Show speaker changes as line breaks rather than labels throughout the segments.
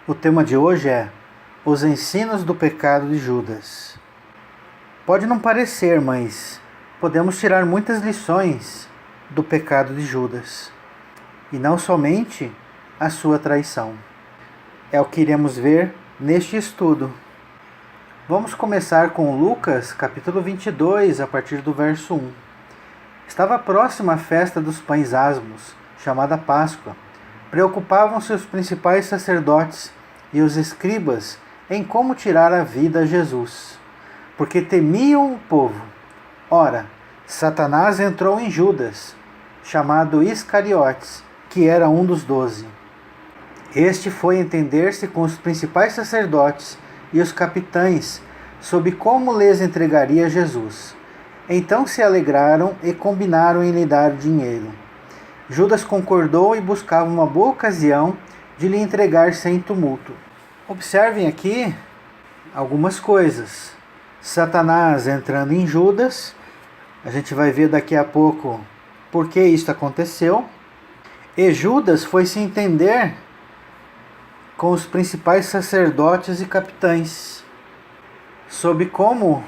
O tema de hoje é os ensinos do pecado de Judas. Pode não parecer, mas podemos tirar muitas lições do pecado de Judas. E não somente a sua traição. É o que iremos ver neste estudo. Vamos começar com Lucas, capítulo 22, a partir do verso 1. Estava próxima a festa dos pães asmos, chamada Páscoa. Preocupavam-se os principais sacerdotes e os escribas em como tirar a vida a Jesus, porque temiam o povo. Ora, Satanás entrou em Judas, chamado Iscariotes, que era um dos 12. Este foi entender-se com os principais sacerdotes e os capitães sobre como lhes entregaria Jesus. Então se alegraram e combinaram em lhe dar dinheiro. Judas concordou e buscava uma boa ocasião de lhe entregar sem tumulto. Observem aqui algumas coisas. Satanás entrando em Judas. A gente vai ver daqui a pouco por que isso aconteceu. E Judas foi se entender com os principais sacerdotes e capitães sobre como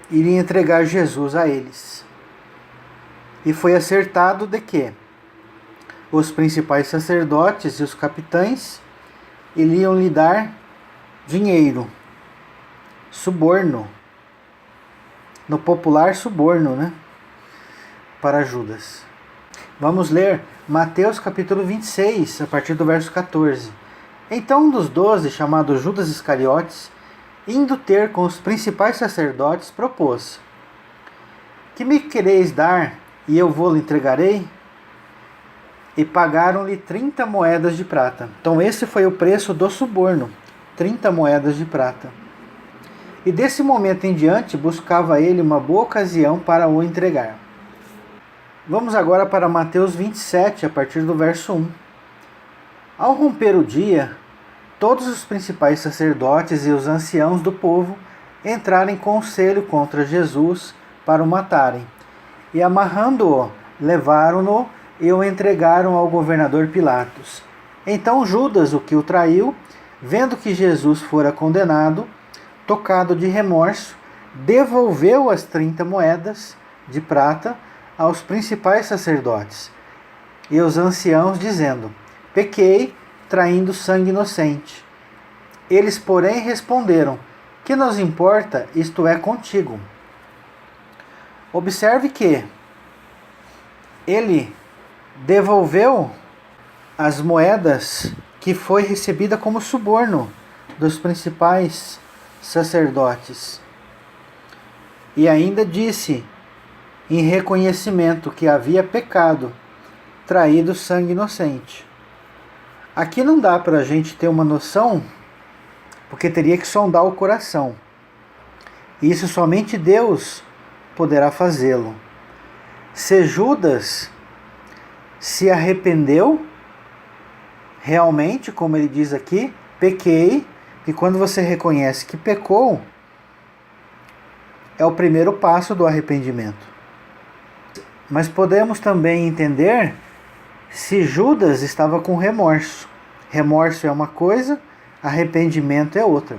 iria entregar Jesus a eles. E foi acertado de que os principais sacerdotes e os capitães iriam lhe dar dinheiro, suborno, no popular suborno, para Judas. Vamos ler Mateus capítulo 26, a partir do verso 14. Então um dos 12, chamado Judas Iscariotes, indo ter com os principais sacerdotes, propôs: Que me quereis dar, e eu vou-lhe entregarei? E pagaram-lhe 30 moedas de prata. Então esse foi o preço do suborno, 30 moedas de prata. E desse momento em diante buscava ele uma boa ocasião para o entregar. Vamos agora para Mateus 27, a partir do verso 1. Ao romper o dia, todos os principais sacerdotes e os anciãos do povo entraram em conselho contra Jesus para o matarem. E amarrando-o, levaram-no e o entregaram ao governador Pilatos. Então Judas, o que o traiu, vendo que Jesus fora condenado, tocado de remorso, devolveu as 30 moedas de prata aos principais sacerdotes e aos anciãos, dizendo: Pequei, traindo sangue inocente. Eles, porém, responderam: Que nos importa, isto é contigo. Observe que ele devolveu as moedas que foi recebida como suborno dos principais sacerdotes. E ainda disse, em reconhecimento, que havia pecado, traído sangue inocente. Aqui não dá para a gente ter uma noção, porque teria que sondar o coração. Isso somente Deus poderá fazê-lo. Se Judas se arrependeu, realmente, como ele diz aqui, pequei, e quando você reconhece que pecou, é o primeiro passo do arrependimento. Mas podemos também entender se Judas estava com remorso. Remorso é uma coisa, arrependimento é outra.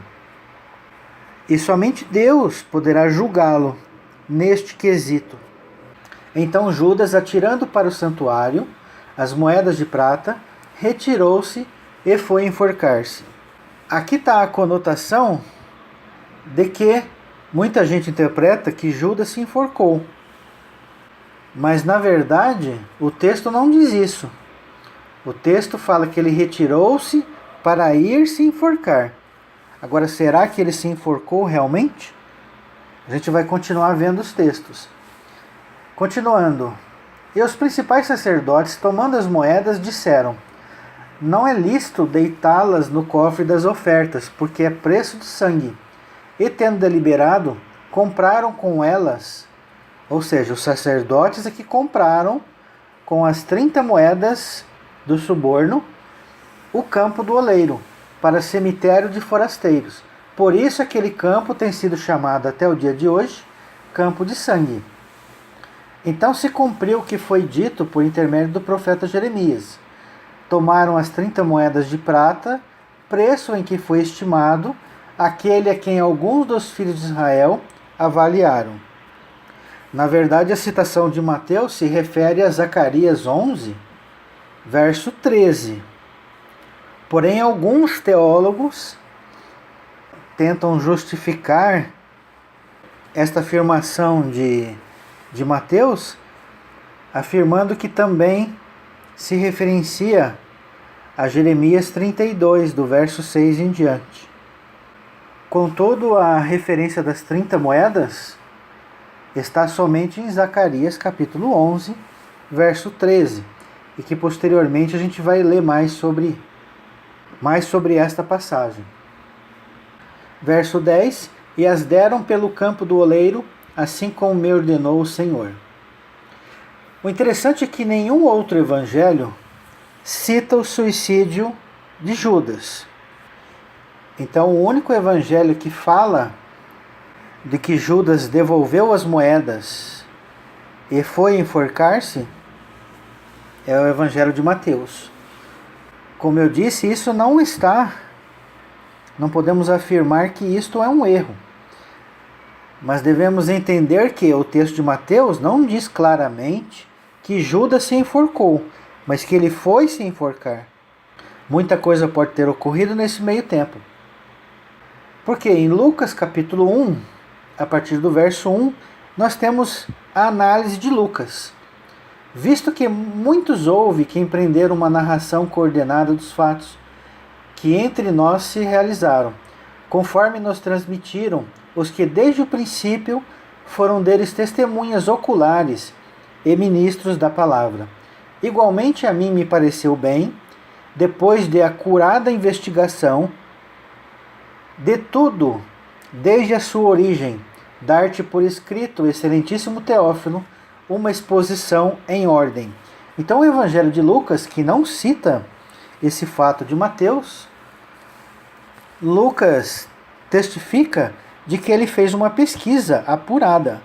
E somente Deus poderá julgá-lo neste quesito. Então Judas, atirando para o santuário as moedas de prata, retirou-se e foi enforcar-se. Aqui está a conotação de que muita gente interpreta que Judas se enforcou. Mas na verdade o texto não diz isso. O texto fala que ele retirou-se para ir se enforcar. Agora, será que ele se enforcou realmente? A gente vai continuar vendo os textos. Continuando. E os principais sacerdotes, tomando as moedas, disseram: Não é lícito deitá-las no cofre das ofertas, porque é preço de sangue. E tendo deliberado, compraram com elas, ou seja, os sacerdotes é que compraram com as 30 moedas do suborno, o campo do oleiro, para cemitério de forasteiros. Por isso aquele campo tem sido chamado até o dia de hoje, campo de sangue. Então se cumpriu o que foi dito por intermédio do profeta Jeremias. Tomaram as 30 moedas de prata preço em que foi estimado aquele a quem alguns dos filhos de Israel avaliaram. Na verdade, a citação de Mateus se refere a Zacarias 11, verso 13. Porém, alguns teólogos tentam justificar esta afirmação de Mateus, afirmando que também se referencia a Jeremias 32, do verso 6 em diante. Contudo, a referência das 30 moedas está somente em Zacarias capítulo 11, verso 13, e que posteriormente a gente vai ler mais sobre esta passagem. Verso 10: E as deram pelo campo do oleiro, assim como me ordenou o Senhor. O interessante é que nenhum outro evangelho cita o suicídio de Judas. Então, o único evangelho que fala de que Judas devolveu as moedas e foi enforcar-se é o evangelho de Mateus. Como eu disse, isso não podemos afirmar que isto é um erro. Mas devemos entender que o texto de Mateus não diz claramente que Judas se enforcou, mas que ele foi se enforcar. Muita coisa pode ter ocorrido nesse meio tempo. Porque em Lucas capítulo 1, a partir do verso 1, nós temos a análise de Lucas. Visto que muitos houve que empreenderam uma narração coordenada dos fatos que entre nós se realizaram, conforme nos transmitiram os que desde o princípio foram deles testemunhas oculares e ministros da palavra. Igualmente a mim me pareceu bem, depois de acurada investigação de tudo, desde a sua origem, dar-te por escrito, excelentíssimo Teófilo, uma exposição em ordem. Então o Evangelho de Lucas, que não cita esse fato de Mateus, Lucas testifica de que ele fez uma pesquisa apurada.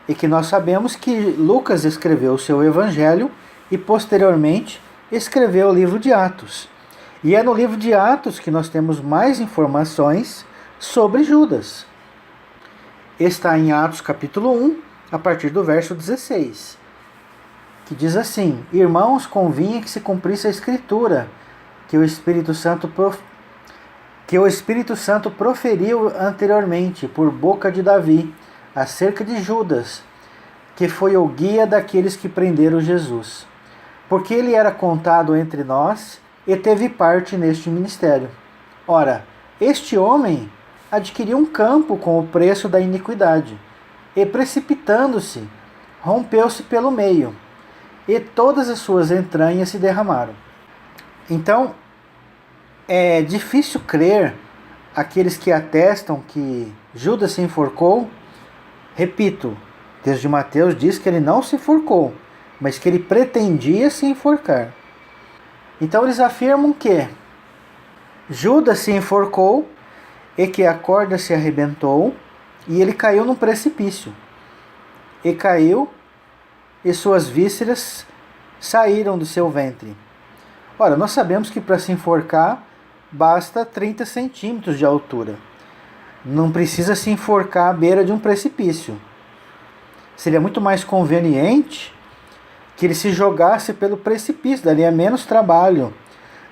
E que nós sabemos que Lucas escreveu o seu Evangelho e posteriormente escreveu o livro de Atos. E é no livro de Atos que nós temos mais informações sobre Judas. Está em Atos capítulo 1, a partir do verso 16, que diz assim: Irmãos, convinha que se cumprisse a Escritura, que o Espírito Santo proferiu anteriormente por boca de Davi, acerca de Judas, que foi o guia daqueles que prenderam Jesus, porque ele era contado entre nós e teve parte neste ministério. Ora, este homem adquiriu um campo com o preço da iniquidade, e precipitando-se, rompeu-se pelo meio, e todas as suas entranhas se derramaram. Então, é difícil crer aqueles que atestam que Judas se enforcou. Repito, o texto de Mateus diz que ele não se enforcou, mas que ele pretendia se enforcar. Então eles afirmam que Judas se enforcou e que a corda se arrebentou e ele caiu num precipício. E caiu e suas vísceras saíram do seu ventre. Ora, nós sabemos que para se enforcar basta 30 centímetros de altura. Não precisa se enforcar à beira de um precipício. Seria muito mais conveniente que ele se jogasse pelo precipício, daria menos trabalho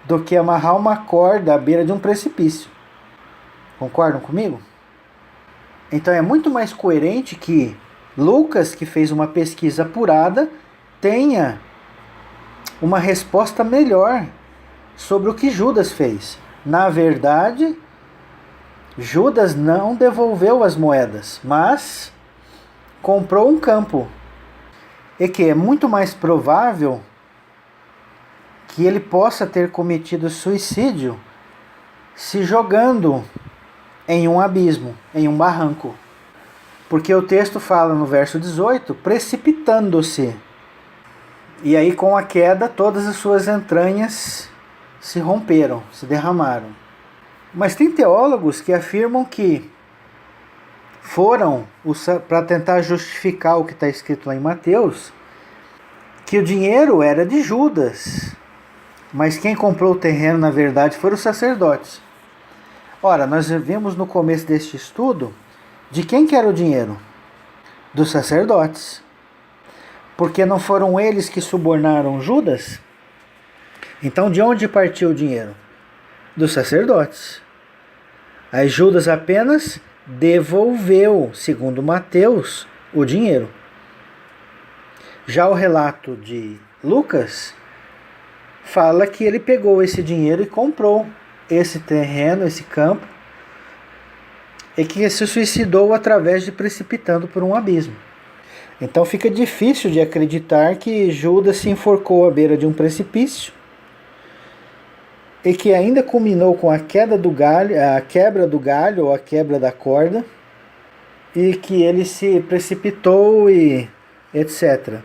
do que amarrar uma corda à beira de um precipício. Concordam comigo? Então é muito mais coerente que Lucas, que fez uma pesquisa apurada, tenha uma resposta melhor sobre o que Judas fez. Na verdade, Judas não devolveu as moedas, mas comprou um campo. E que é muito mais provável que ele possa ter cometido suicídio se jogando em um abismo, em um barranco. Porque o texto fala no verso 18, precipitando-se. E aí com a queda todas as suas entranhas se romperam, se derramaram. Mas tem teólogos que afirmam que foram, para tentar justificar o que está escrito lá em Mateus, que o dinheiro era de Judas. Mas quem comprou o terreno, na verdade, foram os sacerdotes. Ora, nós vimos no começo deste estudo de quem que era o dinheiro? Dos sacerdotes. Porque não foram eles que subornaram Judas? Então, de onde partiu o dinheiro? Dos sacerdotes. Aí Judas apenas devolveu, segundo Mateus, o dinheiro. Já o relato de Lucas fala que ele pegou esse dinheiro e comprou esse terreno, esse campo, e que se suicidou através de precipitando por um abismo. Então fica difícil de acreditar que Judas se enforcou à beira de um precipício e que ainda culminou com a quebra do galho ou a quebra da corda, e que ele se precipitou e etc.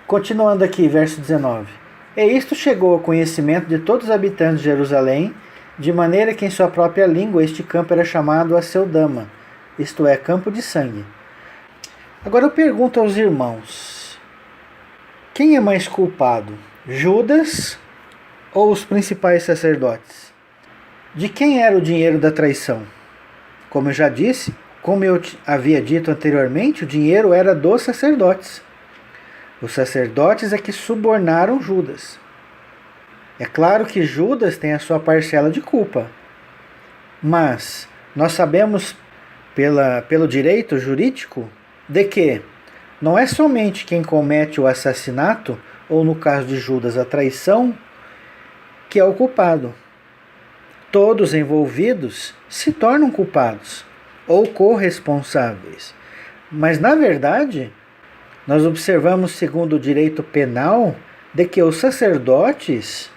Continuando aqui, verso 19. E isto chegou ao conhecimento de todos os habitantes de Jerusalém, de maneira que em sua própria língua este campo era chamado Aceldama, isto é, campo de sangue. Agora eu pergunto aos irmãos, quem é mais culpado, Judas ou os principais sacerdotes? De quem era o dinheiro da traição? Como eu já disse, como eu havia dito anteriormente, o dinheiro era dos sacerdotes. Os sacerdotes é que subornaram Judas. É claro que Judas tem a sua parcela de culpa, mas nós sabemos pelo direito jurídico de que não é somente quem comete o assassinato, ou no caso de Judas, a traição, que é o culpado. Todos envolvidos se tornam culpados ou corresponsáveis. Mas, na verdade, nós observamos, segundo o direito penal, de que os sacerdotes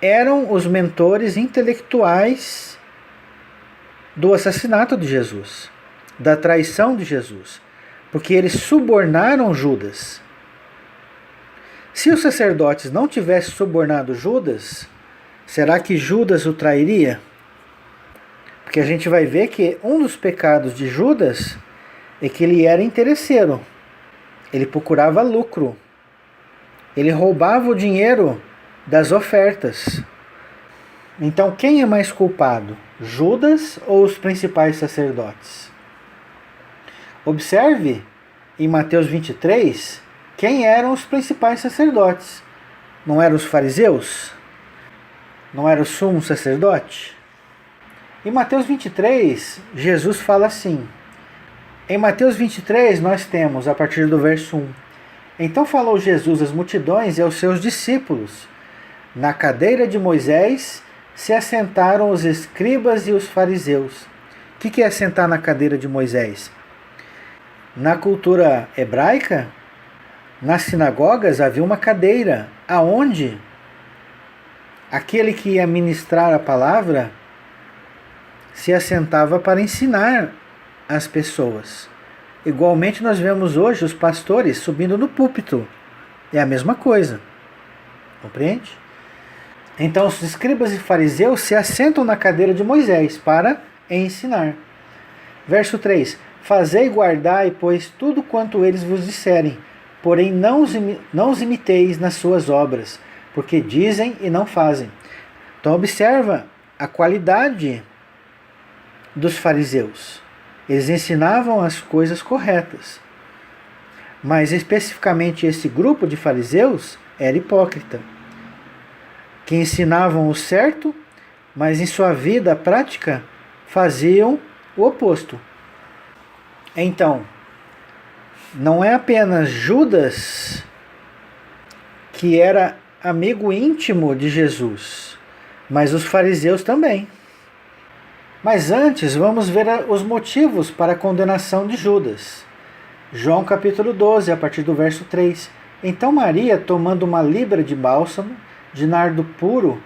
eram os mentores intelectuais do assassinato de Jesus, da traição de Jesus, porque eles subornaram Judas. Se os sacerdotes não tivessem subornado Judas, será que Judas o trairia? Porque a gente vai ver que um dos pecados de Judas é que ele era interesseiro. Ele procurava lucro. Ele roubava o dinheiro das ofertas. Então, quem é mais culpado? Judas ou os principais sacerdotes? Observe em Mateus 23 quem eram os principais sacerdotes. Não eram os fariseus? Não era o sumo sacerdote? Em Mateus 23, Jesus fala assim. Em Mateus 23, nós temos, a partir do verso 1. Então falou Jesus às multidões e aos seus discípulos. Na cadeira de Moisés se assentaram os escribas e os fariseus. O que é sentar na cadeira de Moisés? Na cultura hebraica, nas sinagogas havia uma cadeira, aonde aquele que ia ministrar a palavra se assentava para ensinar as pessoas. Igualmente nós vemos hoje os pastores subindo no púlpito. É a mesma coisa. Compreende? Então os escribas e fariseus se assentam na cadeira de Moisés para ensinar. Verso 3. Fazei e guardai, pois, tudo quanto eles vos disserem, porém não os imiteis nas suas obras, porque dizem e não fazem. Então observa a qualidade dos fariseus. Eles ensinavam as coisas corretas. Mas especificamente esse grupo de fariseus era hipócrita, que ensinavam o certo, mas em sua vida prática faziam o oposto. Então, não é apenas Judas que era amigo íntimo de Jesus, mas os fariseus também. Mas antes, vamos ver os motivos para a condenação de Judas. João capítulo 12, a partir do verso 3. Então Maria, tomando uma libra de bálsamo, de nardo puro,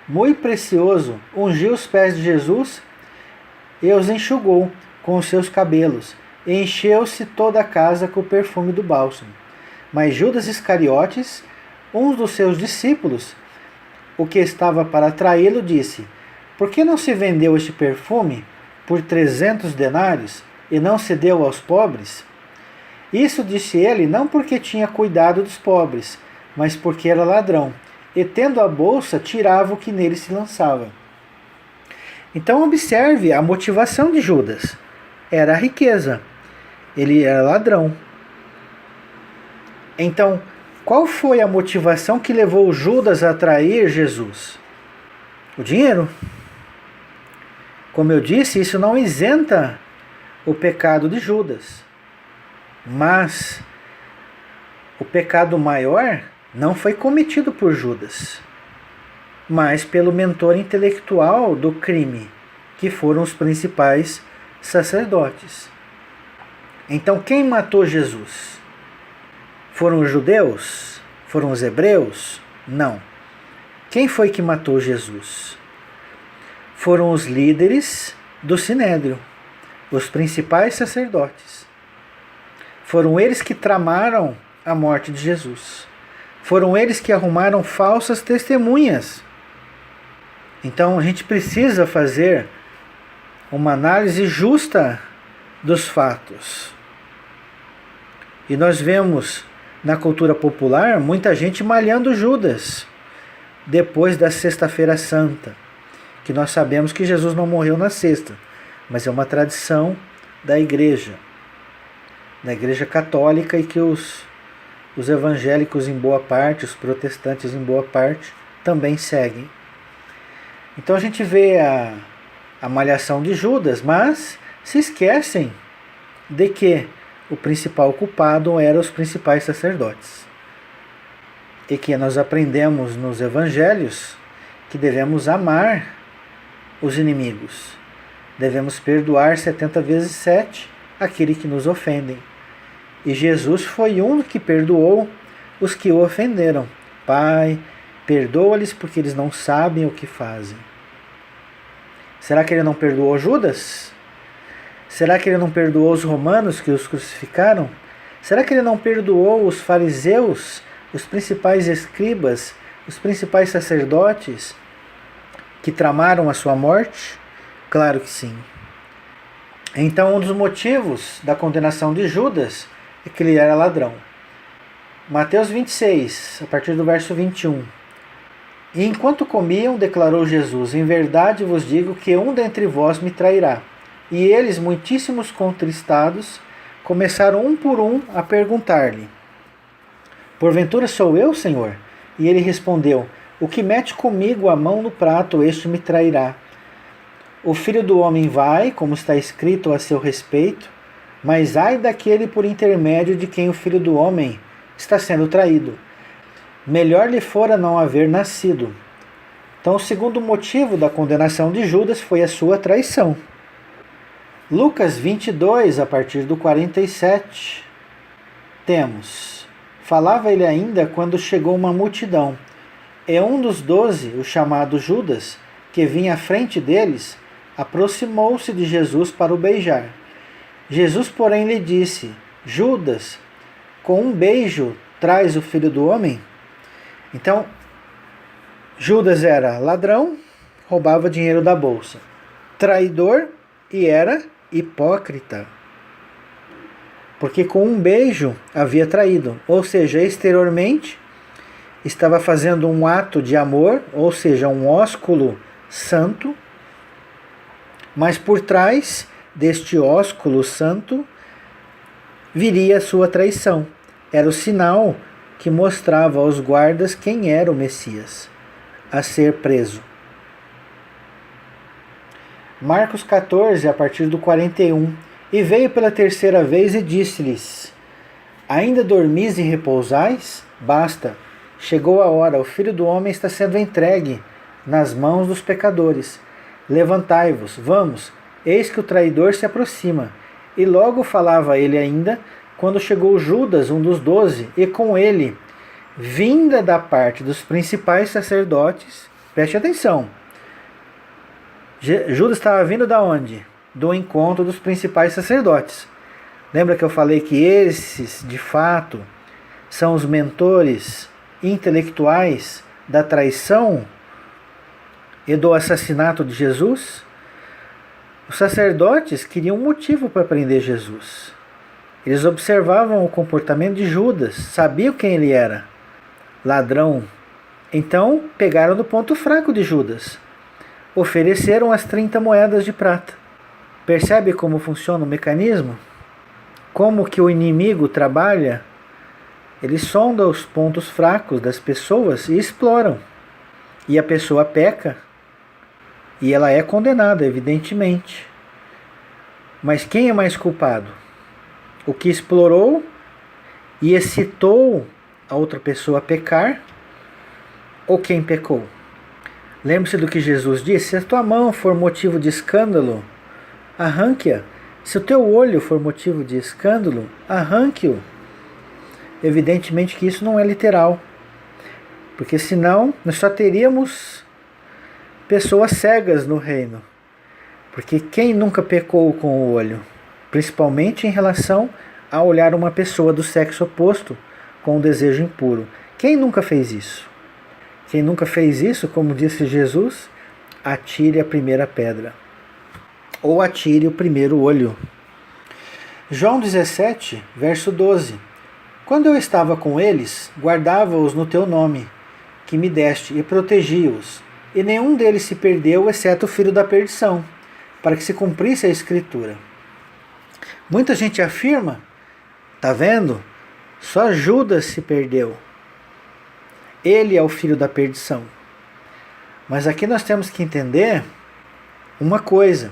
muito precioso, ungiu os pés de Jesus e os enxugou com os seus cabelos, e encheu-se toda a casa com o perfume do bálsamo. Mas Judas Iscariotes, um dos seus discípulos, o que estava para traí-lo, disse: por que não se vendeu este perfume por 300 denários e não se deu aos pobres? Isso disse ele não porque tinha cuidado dos pobres, mas porque era ladrão, e tendo a bolsa, tirava o que nele se lançava. Então observe a motivação de Judas. Era a riqueza. Ele era ladrão. Então, qual foi a motivação que levou Judas a trair Jesus? O dinheiro. Como eu disse, isso não isenta o pecado de Judas. Mas o pecado maior não foi cometido por Judas, mas pelo mentor intelectual do crime, que foram os principais sacerdotes. Então, quem matou Jesus? Foram os judeus? Foram os hebreus? Não. Quem foi que matou Jesus? Foram os líderes do Sinédrio, os principais sacerdotes. Foram eles que tramaram a morte de Jesus. Foram eles que arrumaram falsas testemunhas. Então a gente precisa fazer uma análise justa dos fatos. E nós vemos na cultura popular muita gente malhando Judas depois da Sexta-feira Santa, que nós sabemos que Jesus não morreu na sexta, mas é uma tradição da igreja católica, e que os evangélicos em boa parte, os protestantes em boa parte, também seguem. Então a gente vê a malhação de Judas, mas se esquecem de que o principal culpado eram os principais sacerdotes. E que nós aprendemos nos evangelhos que devemos amar os inimigos. Devemos perdoar 70 vezes 7 aquele que nos ofendem. E Jesus foi um que perdoou os que o ofenderam. Pai, perdoa-lhes porque eles não sabem o que fazem. Será que ele não perdoou Judas? Será que ele não perdoou os romanos que os crucificaram? Será que ele não perdoou os fariseus, os principais escribas, os principais sacerdotes que tramaram a sua morte? Claro que sim. Então, um dos motivos da condenação de Judas é que ele era ladrão. Mateus 26, a partir do verso 21. E enquanto comiam, declarou Jesus: em verdade vos digo que um dentre vós me trairá. E eles, muitíssimos contristados, começaram um por um a perguntar-lhe: porventura sou eu, Senhor? E ele respondeu: o que mete comigo a mão no prato, este me trairá. O Filho do Homem vai, como está escrito a seu respeito, mas ai daquele por intermédio de quem o Filho do Homem está sendo traído. Melhor lhe fora não haver nascido. Então, o segundo motivo da condenação de Judas foi a sua traição. Lucas 22, a partir do 47, temos: falava ele ainda quando chegou uma multidão. E um dos 12, o chamado Judas, que vinha à frente deles, aproximou-se de Jesus para o beijar. Jesus, porém, lhe disse: Judas, com um beijo traz o Filho do Homem? Então, Judas era ladrão, roubava dinheiro da bolsa, traidor e era hipócrita, porque com um beijo havia traído, ou seja, exteriormente estava fazendo um ato de amor, ou seja, um ósculo santo, mas por trás deste ósculo santo viria a sua traição. Era o sinal que mostrava aos guardas quem era o Messias a ser preso. Marcos 14, a partir do 41. E veio pela terceira vez e disse-lhes: ainda dormis e repousais? Basta, chegou a hora, o Filho do Homem está sendo entregue nas mãos dos pecadores. Levantai-vos, vamos, eis que o traidor se aproxima. E logo falava ele ainda, quando chegou Judas, um dos 12, e com ele, vinda da parte dos principais sacerdotes. Preste atenção. Judas estava vindo da onde? Do encontro dos principais sacerdotes. Lembra que eu falei que esses, de fato, são os mentores intelectuais da traição e do assassinato de Jesus? Os sacerdotes queriam um motivo para prender Jesus. Eles observavam o comportamento de Judas, sabiam quem ele era. ladrão. Então pegaram no ponto fraco de Judas. Ofereceram as 30 moedas de prata. Percebe como funciona o mecanismo? Como que o inimigo trabalha? Ele sonda os pontos fracos das pessoas e exploram. E a pessoa peca e ela é condenada, evidentemente. Mas quem é mais culpado? O que explorou e excitou a outra pessoa a pecar, ou quem pecou? Lembre-se do que Jesus disse: se a tua mão for motivo de escândalo, arranque-a. Se o teu olho for motivo de escândalo, arranque-o. Evidentemente que isso não é literal, porque senão nós só teríamos pessoas cegas no reino. Porque quem nunca pecou com o olho? Principalmente em relação a olhar uma pessoa do sexo oposto com um desejo impuro. Quem nunca fez isso? Quem nunca fez isso, como disse Jesus, atire a primeira pedra. Ou atire o primeiro olho. João 17, verso 12. Quando eu estava com eles, guardava-os no teu nome, que me deste, e protegi-os. E nenhum deles se perdeu, exceto o filho da perdição, para que se cumprisse a Escritura. Muita gente afirma, tá vendo? Só Judas se perdeu. Ele é o filho da perdição. Mas aqui nós temos que entender uma coisa.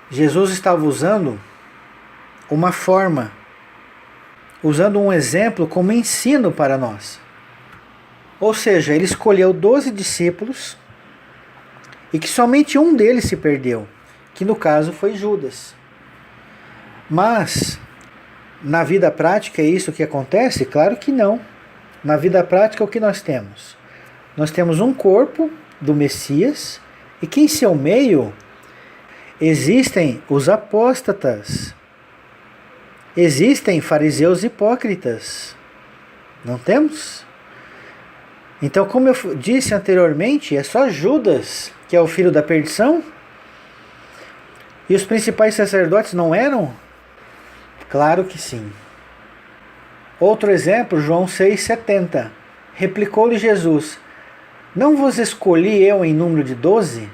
Jesus estava usando uma forma, usando um exemplo como ensino para nós. Ou seja, ele escolheu 12 discípulos e que somente um deles se perdeu, que no caso foi Judas. Mas, na vida prática é isso que acontece? Claro que não. Na vida prática o que nós temos? Nós temos um corpo do Messias e que em seu meio existem os apóstatas. Existem fariseus hipócritas. Não temos? Então, como eu disse anteriormente, é só Judas que é o filho da perdição? E os principais sacerdotes não eram? Claro que sim. Outro exemplo, João 6,70. Replicou-lhe Jesus: não vos escolhi eu em número de 12?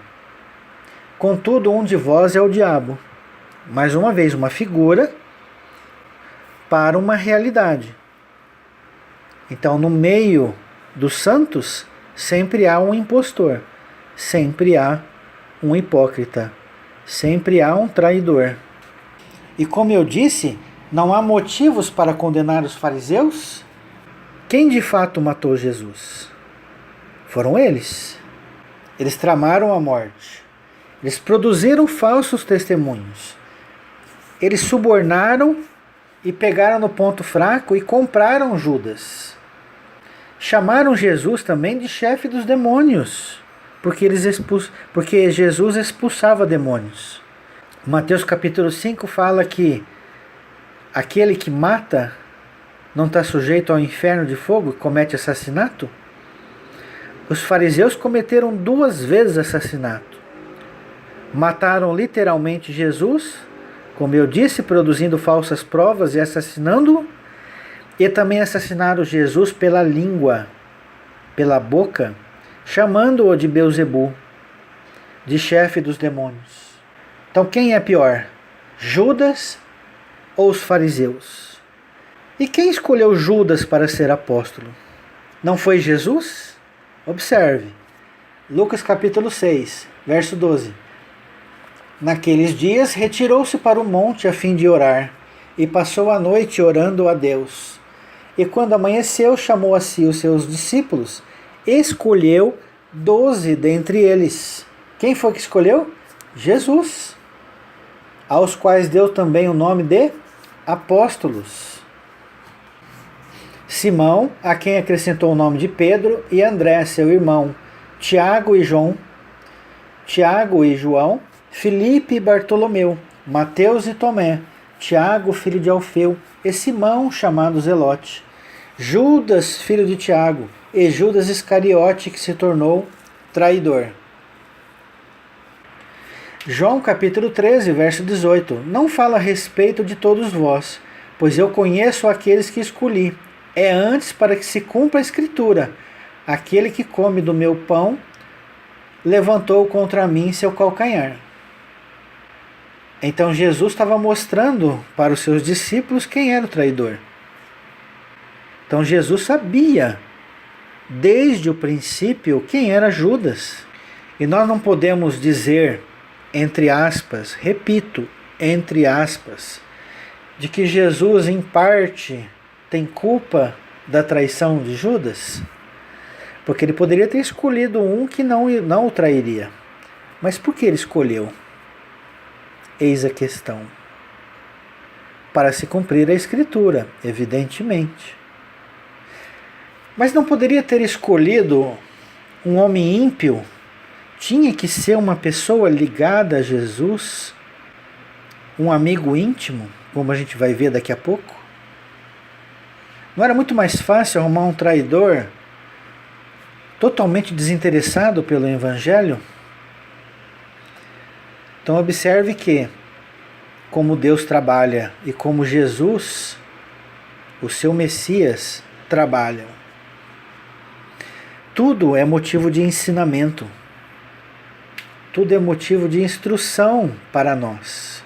Contudo, um de vós é o diabo. Mais uma vez, uma figura para uma realidade. Então, no meio dos santos, sempre há um impostor, sempre há um hipócrita, sempre há um traidor. E como eu disse, não há motivos para condenar os fariseus? Quem de fato matou Jesus? Foram eles. Eles tramaram a morte. Eles produziram falsos testemunhos. Eles subornaram e pegaram no ponto fraco e compraram Judas. Chamaram Jesus também de chefe dos demônios, porque Jesus expulsava demônios. Mateus capítulo 5 fala que aquele que mata não está sujeito ao inferno de fogo e comete assassinato? Os fariseus cometeram 2 vezes assassinato. Mataram literalmente Jesus, como eu disse, produzindo falsas provas e assassinando-o, e também assassinaram Jesus pela língua, pela boca, chamando-o de Beelzebu, de chefe dos demônios. Então quem é pior? Judas ou os fariseus? E quem escolheu Judas para ser apóstolo? Não foi Jesus? Observe, Lucas capítulo 6, verso 12. Naqueles dias retirou-se para o monte a fim de orar, e passou a noite orando a Deus. E quando amanheceu, chamou a si os seus discípulos, escolheu 12 dentre eles. Quem foi que escolheu? Jesus, aos quais deu também o nome de apóstolos. Simão, a quem acrescentou o nome de Pedro, e André, seu irmão, Tiago e João, Filipe e Bartolomeu, Mateus e Tomé, Tiago, filho de Alfeu, e Simão, chamado Zelote, Judas, filho de Tiago, e Judas Iscariote, que se tornou traidor. João capítulo 13, verso 18. Não fala a respeito de todos vós, pois eu conheço aqueles que escolhi. é antes para que se cumpra a Escritura: aquele que come do meu pão levantou contra mim seu calcanhar. Então Jesus estava mostrando para os seus discípulos quem era o traidor. Então Jesus sabia, desde o princípio, quem era Judas. E nós não podemos dizer, entre aspas, repito, entre aspas, de que Jesus, em parte, tem culpa da traição de Judas, porque ele poderia ter escolhido um que não o trairia. Mas por que ele escolheu? Eis a questão. Para se cumprir a Escritura, evidentemente. Mas não poderia ter escolhido um homem ímpio? Tinha que ser uma pessoa ligada a Jesus, um amigo íntimo, como a gente vai ver daqui a pouco? Não era muito mais fácil arrumar um traidor totalmente desinteressado pelo Evangelho? Então observe que, como Deus trabalha e como Jesus, o seu Messias, trabalham. Tudo é motivo de ensinamento. Tudo é motivo de instrução para nós.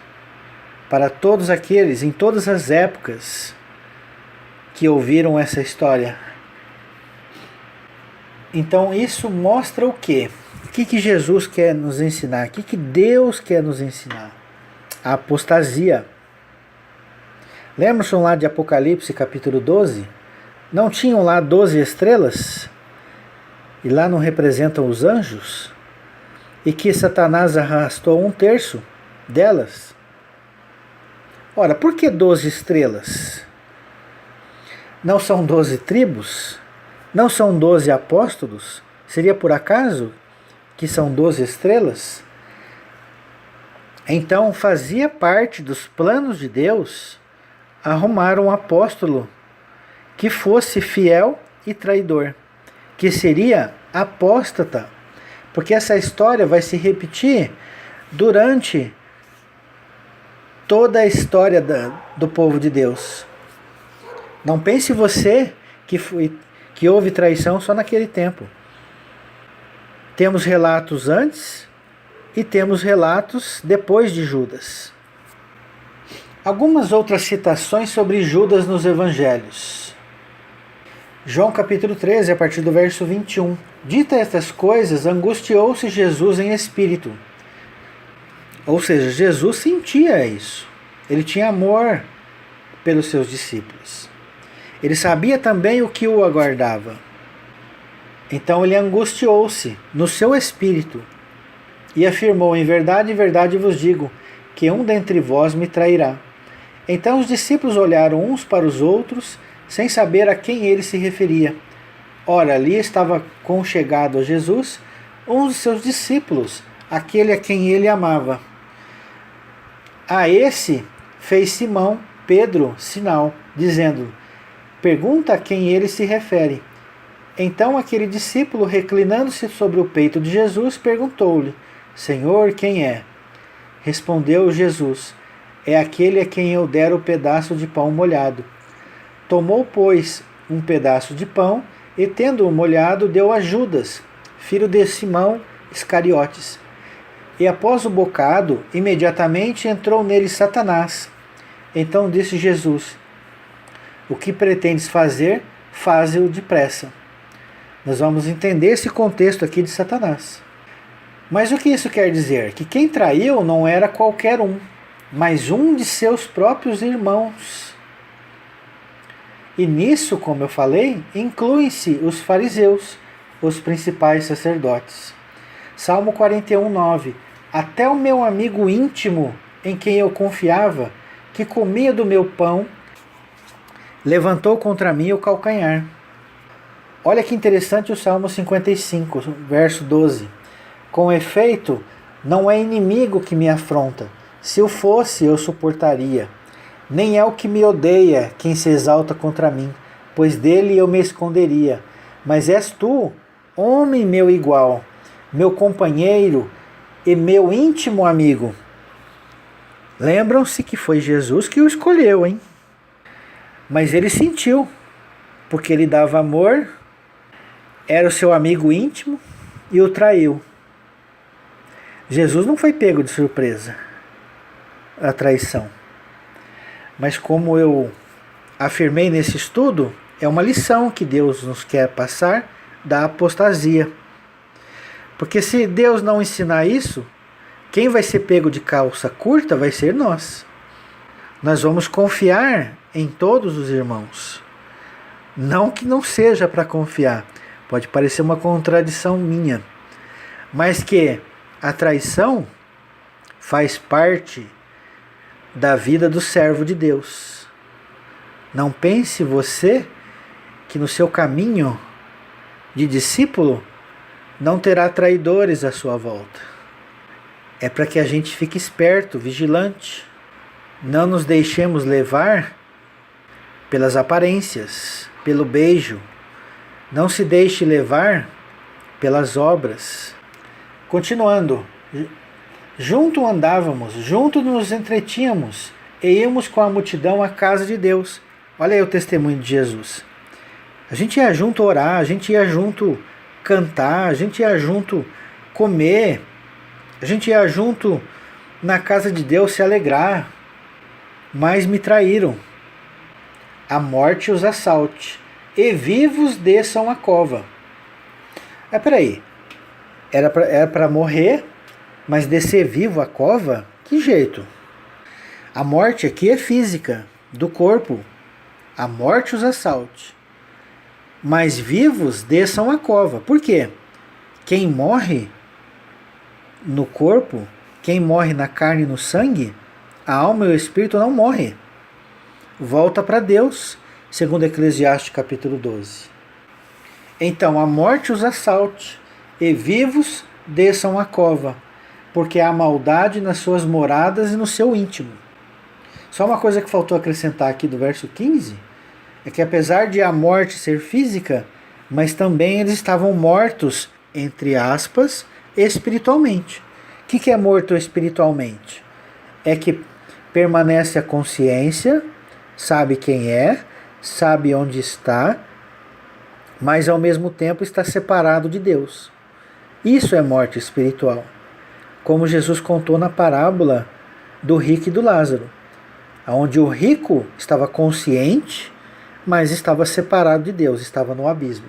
Para todos aqueles, em todas as épocas, que ouviram essa história. Então isso mostra o quê? O que Jesus quer nos ensinar? O que Deus quer nos ensinar? A apostasia. Lembram-se lá de Apocalipse capítulo 12? Não tinham lá 12 estrelas? E lá não representam os anjos? E que Satanás arrastou 1/3 delas? Ora, por que 12 estrelas? Não são 12 tribos? Não são 12 apóstolos? Seria por acaso que são 12 estrelas? Então fazia parte dos planos de Deus arrumar um apóstolo que fosse fiel e traidor, que seria apóstata, porque essa história vai se repetir durante toda a história do povo de Deus. Não pense você que houve traição só naquele tempo. Temos relatos antes e temos relatos depois de Judas. Algumas outras citações sobre Judas nos evangelhos. João capítulo 13, a partir do verso 21. Dita estas coisas, angustiou-se Jesus em espírito. Ou seja, Jesus sentia isso. Ele tinha amor pelos seus discípulos. Ele sabia também o que o aguardava. Então ele angustiou-se no seu espírito e afirmou: em verdade vos digo, que um dentre vós me trairá. Então os discípulos olharam uns para os outros, sem saber a quem ele se referia. Ora, ali estava conchegado a Jesus um dos seus discípulos, aquele a quem ele amava. A esse fez Simão Pedro sinal, dizendo: pergunta a quem ele se refere. Então aquele discípulo, reclinando-se sobre o peito de Jesus, perguntou-lhe: Senhor, quem é? Respondeu Jesus: é aquele a quem eu der o pedaço de pão molhado. Tomou, pois, um pedaço de pão e, tendo-o molhado, deu a Judas, filho de Simão Iscariotes. E após o bocado, imediatamente entrou nele Satanás. Então disse Jesus: o que pretendes fazer, faze-o depressa. Nós vamos entender esse contexto aqui de Satanás. Mas o que isso quer dizer? Que quem traiu não era qualquer um, mas um de seus próprios irmãos. E nisso, como eu falei, incluem-se os fariseus, os principais sacerdotes. Salmo 41:9. Até o meu amigo íntimo, em quem eu confiava, que comia do meu pão, levantou contra mim o calcanhar. Olha que interessante o Salmo 55, verso 12. Com efeito, não é inimigo que me afronta. Se o fosse, eu suportaria. Nem é o que me odeia quem se exalta contra mim, pois dele eu me esconderia. Mas és tu, homem meu igual, meu companheiro e meu íntimo amigo. Lembram-se que foi Jesus que o escolheu, hein? Mas ele sentiu porque ele dava amor, era o seu amigo íntimo e o traiu. Jesus não foi pego de surpresa a traição. Mas como eu afirmei nesse estudo, é uma lição que Deus nos quer passar da apostasia. Porque se Deus não ensinar isso, quem vai ser pego de calça curta vai ser nós. Nós vamos confiar em todos os irmãos. Não que não seja para confiar, pode parecer uma contradição minha, mas que a traição faz parte da vida do servo de Deus. Não pense você que no seu caminho de discípulo não terá traidores à sua volta. É para que a gente fique esperto, vigilante. Não nos deixemos levar pelas aparências, pelo beijo. Não se deixe levar pelas obras. Continuando. Junto andávamos, junto nos entretínhamos e íamos com a multidão à casa de Deus. Olha aí o testemunho de Jesus. A gente ia junto orar, a gente ia junto cantar, a gente ia junto comer, a gente ia junto na casa de Deus se alegrar. Mas me traíram. A morte os assalte, e vivos desçam a cova. Peraí, era para morrer, mas descer vivo a cova? Que jeito? A morte aqui é física, do corpo. A morte os assalte, mas vivos desçam a cova. Por quê? Quem morre no corpo, quem morre na carne e no sangue, a alma e o espírito não morrem. Volta para Deus, segundo Eclesiastes capítulo 12. Então a morte os assalte, e vivos desçam a cova, porque há maldade nas suas moradas e no seu íntimo. Só uma coisa que faltou acrescentar aqui do verso 15, é que apesar de a morte ser física, mas também eles estavam mortos, entre aspas, espiritualmente. O que é morto espiritualmente? É que permanece a consciência, sabe quem é, sabe onde está, mas ao mesmo tempo está separado de Deus. Isso é morte espiritual, como Jesus contou na parábola do rico e do Lázaro, onde o rico estava consciente, mas estava separado de Deus, estava no abismo.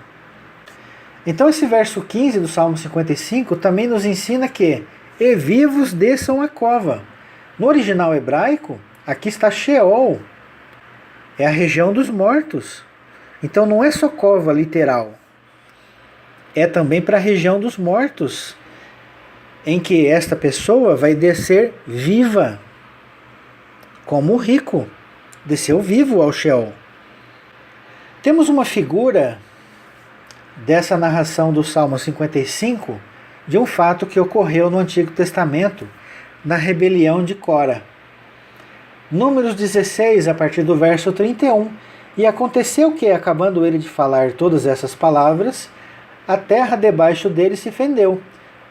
Então esse verso 15 do Salmo 55 também nos ensina que e vivos desçam a cova. No original hebraico, aqui está Sheol, é a região dos mortos. Então não é só cova literal, é também para a região dos mortos, em que esta pessoa vai descer viva, como o rico desceu vivo ao Sheol. Temos uma figura dessa narração do Salmo 55 de um fato que ocorreu no Antigo Testamento, na rebelião de Cora. Números 16, a partir do verso 31. E aconteceu que, acabando ele de falar todas essas palavras, a terra debaixo dele se fendeu.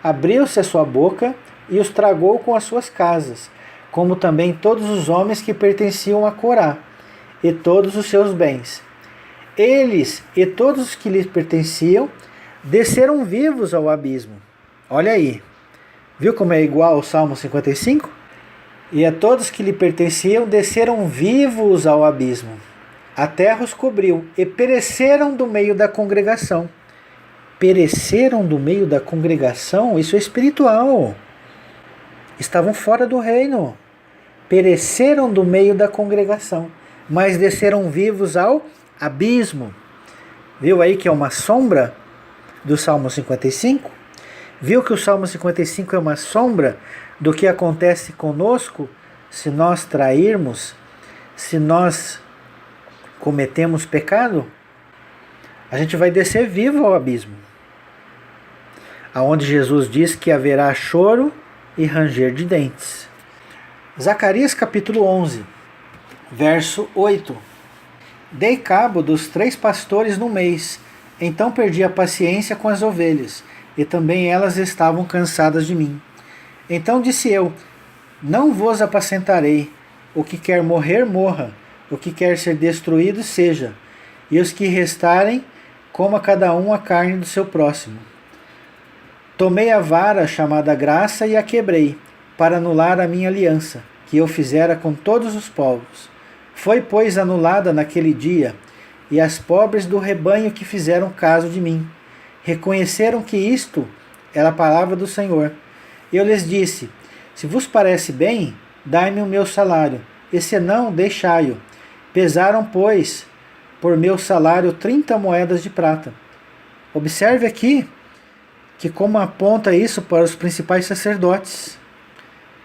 Abriu-se a sua boca e os tragou com as suas casas, como também todos os homens que pertenciam a Corá, e todos os seus bens. Eles e todos os que lhes pertenciam desceram vivos ao abismo. Olha aí, viu como é igual ao Salmo 55? E a todos que lhe pertenciam desceram vivos ao abismo. A terra os cobriu e pereceram do meio da congregação. Pereceram do meio da congregação? Isso é espiritual. Estavam fora do reino. Pereceram do meio da congregação, mas desceram vivos ao abismo. Viu aí que é uma sombra do Salmo 55? Viu que o Salmo 55 é uma sombra do que acontece conosco se nós trairmos, se nós cometemos pecado? A gente vai descer vivo ao abismo, aonde Jesus diz que haverá choro e ranger de dentes. Zacarias capítulo 11, verso 8. Dei cabo dos 3 pastores no mês, então perdi a paciência com as ovelhas, e também elas estavam cansadas de mim. Então disse eu, não vos apacentarei, o que quer morrer, morra, o que quer ser destruído, seja. e os que restarem, coma cada um a carne do seu próximo. Tomei a vara chamada graça e a quebrei, para anular a minha aliança, que eu fizera com todos os povos. Foi, pois, anulada naquele dia, e as pobres do rebanho que fizeram caso de mim reconheceram que isto era a palavra do Senhor. Eu lhes disse: se vos parece bem, dai-me o meu salário, e se não, deixai-o. Pesaram, pois, por meu salário 30 moedas de prata. Observe aqui que como aponta isso para os principais sacerdotes.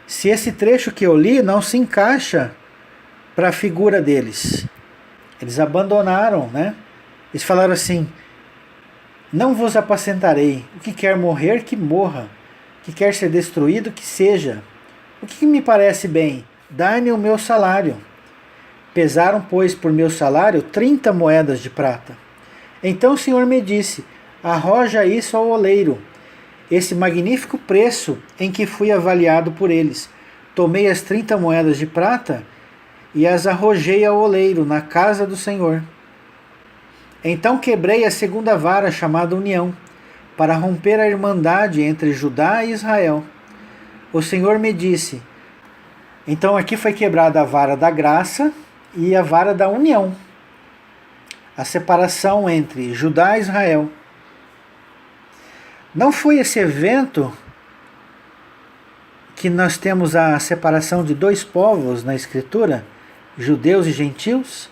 Se esse trecho que eu li não se encaixa para a figura deles. Eles abandonaram, né? Eles falaram assim: não vos apacentarei. O que quer morrer, que morra. O que quer ser destruído, que seja. O que me parece bem? Dai-me o meu salário. Pesaram, pois, por meu salário 30 moedas de prata. Então o Senhor me disse: arroja isso ao oleiro, esse magnífico preço em que fui avaliado por eles. Tomei as 30 moedas de prata e as arrojei ao oleiro, na casa do Senhor. Então quebrei a segunda vara, chamada União, para romper a irmandade entre Judá e Israel. O Senhor me disse... Então aqui foi quebrada a vara da graça e a vara da união. A separação entre Judá e Israel. Não foi esse evento que nós temos a separação de dois povos na Escritura, judeus e gentios?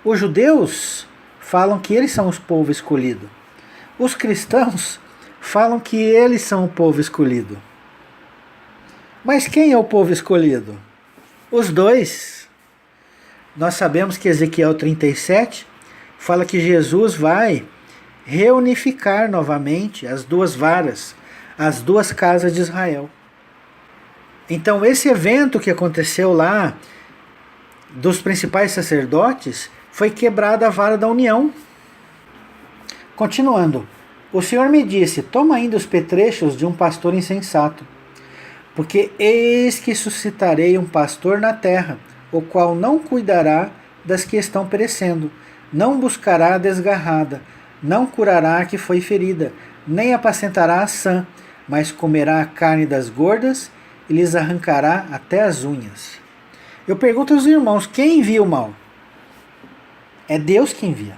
Os judeus falam que eles são o povo escolhido. Os cristãos falam que eles são o povo escolhido. Mas quem é o povo escolhido? Os dois. Nós sabemos que Ezequiel 37 fala que Jesus vai reunificar novamente as duas varas, as duas casas de Israel. Então esse evento que aconteceu lá, dos principais sacerdotes, foi quebrada a vara da união. Continuando, o Senhor me disse: toma ainda os petrechos de um pastor insensato, porque eis que suscitarei um pastor na terra, o qual não cuidará das que estão perecendo, não buscará a desgarrada, não curará a que foi ferida, nem apacentará a sã, mas comerá a carne das gordas e lhes arrancará até as unhas. Eu pergunto aos irmãos, quem envia o mal? É Deus que envia.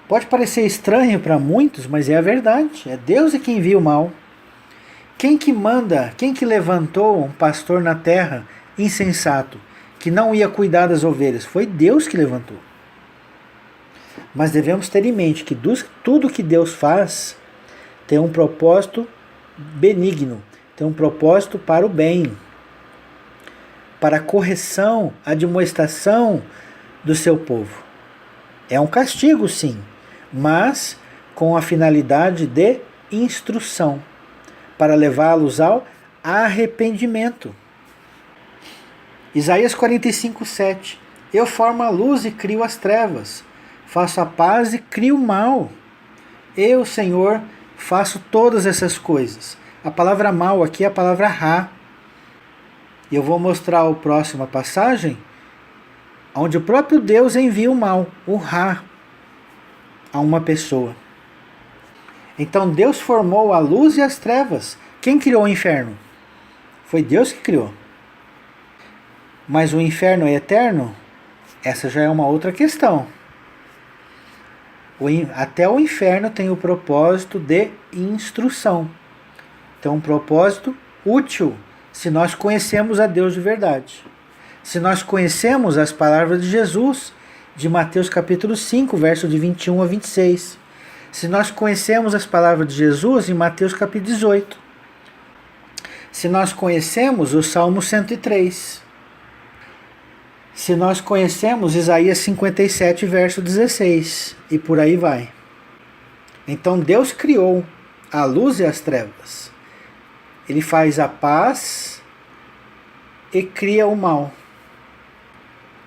Pode parecer estranho para muitos, mas é a verdade. É Deus que envia o mal. Quem que manda, quem que levantou um pastor na terra insensato, que não ia cuidar das ovelhas? Foi Deus que levantou. Mas devemos ter em mente que tudo que Deus faz tem um propósito benigno, tem um propósito para o bem, para a correção, a admoestação do seu povo. É um castigo, sim, mas com a finalidade de instrução, para levá-los ao arrependimento. Isaías 45:7. Eu formo a luz e crio as trevas, faço a paz e crio o mal. Eu, Senhor, faço todas essas coisas. A palavra mal aqui é a palavra Ra. E eu vou mostrar a próxima passagem, onde o próprio Deus envia o mal, o Ra, a uma pessoa. Então Deus formou a luz e as trevas. Quem criou o inferno? Foi Deus que criou. Mas o inferno é eterno? Essa já é uma outra questão. Até o inferno tem o propósito de instrução. Então, um propósito útil, se nós conhecemos a Deus de verdade. Se nós conhecemos as palavras de Jesus, de Mateus capítulo 5, verso de 21 a 26. Se nós conhecemos as palavras de Jesus em Mateus capítulo 18. Se nós conhecemos o Salmo 103. Se nós conhecemos Isaías 57, verso 16. E por aí vai. Então Deus criou a luz e as trevas. Ele faz a paz e cria o mal.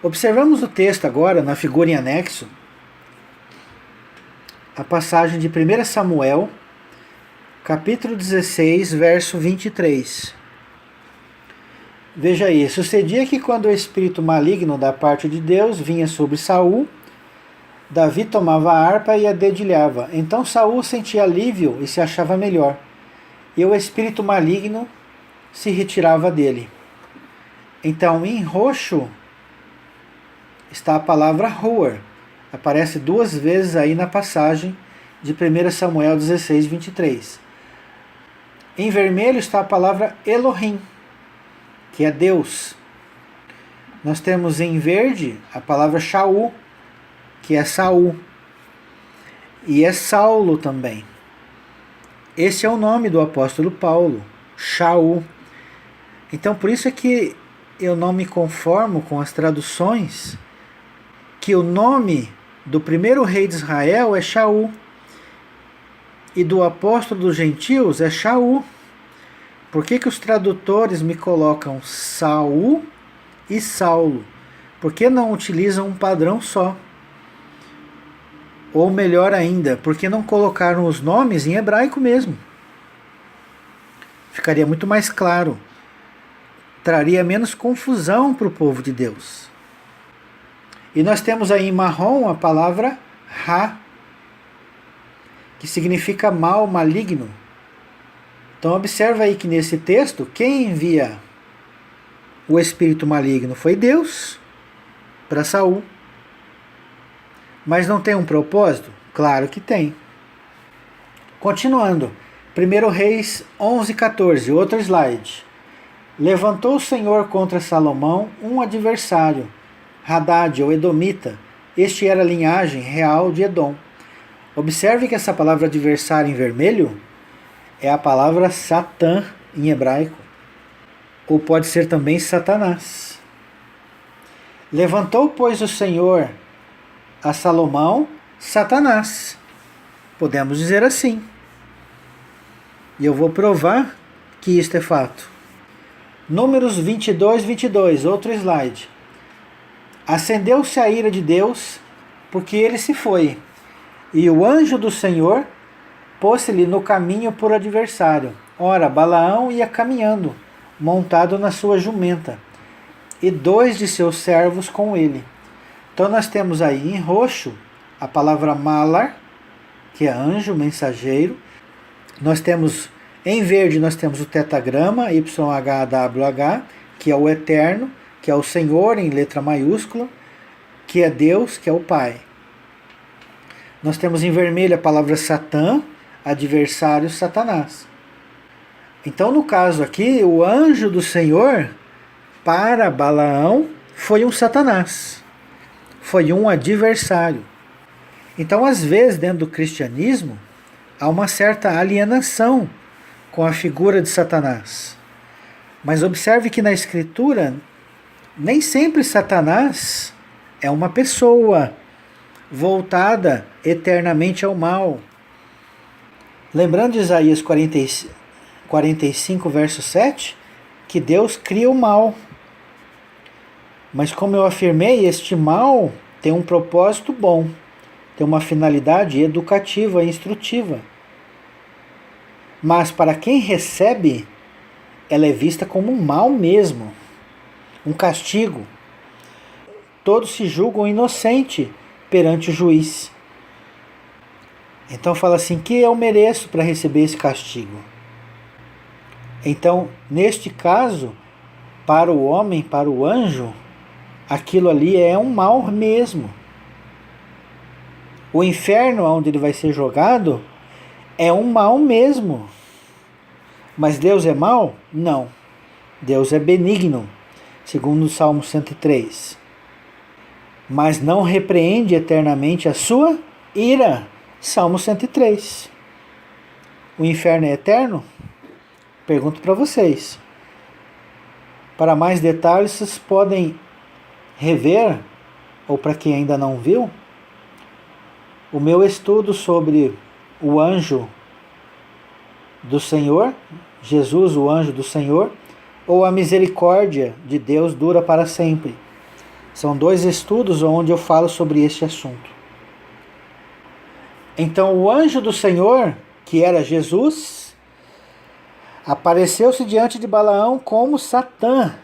Observamos o texto agora, na figura em anexo, a passagem de 1 Samuel, capítulo 16, verso 23. Veja aí, sucedia que quando o espírito maligno da parte de Deus vinha sobre Saul, Davi tomava a harpa e a dedilhava. Então Saul sentia alívio e se achava melhor. E o espírito maligno se retirava dele. Então, em roxo está a palavra Ruar. Aparece 2 vezes aí na passagem de 1 Samuel 16, 23. Em vermelho está a palavra Elohim, que é Deus. Nós temos em verde a palavra Shaul, que é Saul. E é Saulo também. Esse é o nome do apóstolo Paulo, Shaul. Então, por isso é que eu não me conformo com as traduções que o nome do primeiro rei de Israel é Shaul e do apóstolo dos gentios é Shaul. Por que os tradutores me colocam Saul e Saulo? Por que não utilizam um padrão só? Ou melhor ainda, por que não colocaram os nomes em hebraico mesmo? Ficaria muito mais claro. Traria menos confusão para o povo de Deus. E nós temos aí em marrom a palavra Ra, que significa mal, maligno. Então observa aí que nesse texto, quem envia o espírito maligno foi Deus para Saul. Mas não tem um propósito? Claro que tem. Continuando, 1 Reis 11:14, outro slide. Levantou o Senhor contra Salomão um adversário, Hadad, ou Edomita. Este era a linhagem real de Edom. Observe que essa palavra adversário em vermelho é a palavra Satã em hebraico, ou pode ser também Satanás. Levantou, pois, o Senhor a Salomão Satanás. Podemos dizer assim. E eu vou provar que isto é fato. Números 22, outro slide. Acendeu-se a ira de Deus, porque ele se foi, e o anjo do Senhor pôs-se-lhe no caminho por adversário. Ora, Balaão ia caminhando, montado na sua jumenta, e 2 de seus servos com ele. Então nós temos aí em roxo a palavra Malar, que é anjo, mensageiro. Nós temos em verde, nós temos o tetagrama, YHWH, que é o eterno, que é o Senhor em letra maiúscula, que é Deus, que é o Pai. Nós temos em vermelho a palavra Satã, adversário, Satanás. Então, no caso aqui, o anjo do Senhor para Balaão foi um Satanás, foi um adversário. Então, às vezes, dentro do cristianismo, há uma certa alienação com a figura de Satanás. Mas observe que na Escritura, nem sempre Satanás é uma pessoa voltada eternamente ao mal. Lembrando de Isaías 45, verso 7, que Deus cria o mal. Mas como eu afirmei, este mal tem um propósito bom, tem uma finalidade educativa e instrutiva. Mas para quem recebe, ela é vista como um mal mesmo, um castigo. Todos se julgam inocente perante o juiz. Então fala assim, que eu mereço para receber esse castigo? Então, neste caso, para o homem, para o anjo, aquilo ali é um mal mesmo. O inferno onde ele vai ser jogado é um mal mesmo. Mas Deus é mau? Não. Deus é benigno, segundo o Salmo 103. Mas não repreende eternamente a sua ira. Salmo 103. O inferno é eterno? Pergunto para vocês. Para mais detalhes, vocês podem rever, ou para quem ainda não viu, o meu estudo sobre o anjo do Senhor, Jesus, o anjo do Senhor, ou a misericórdia de Deus dura para sempre. São 2 estudos onde eu falo sobre este assunto. Então o anjo do Senhor, que era Jesus, apareceu-se diante de Balaão como Satã.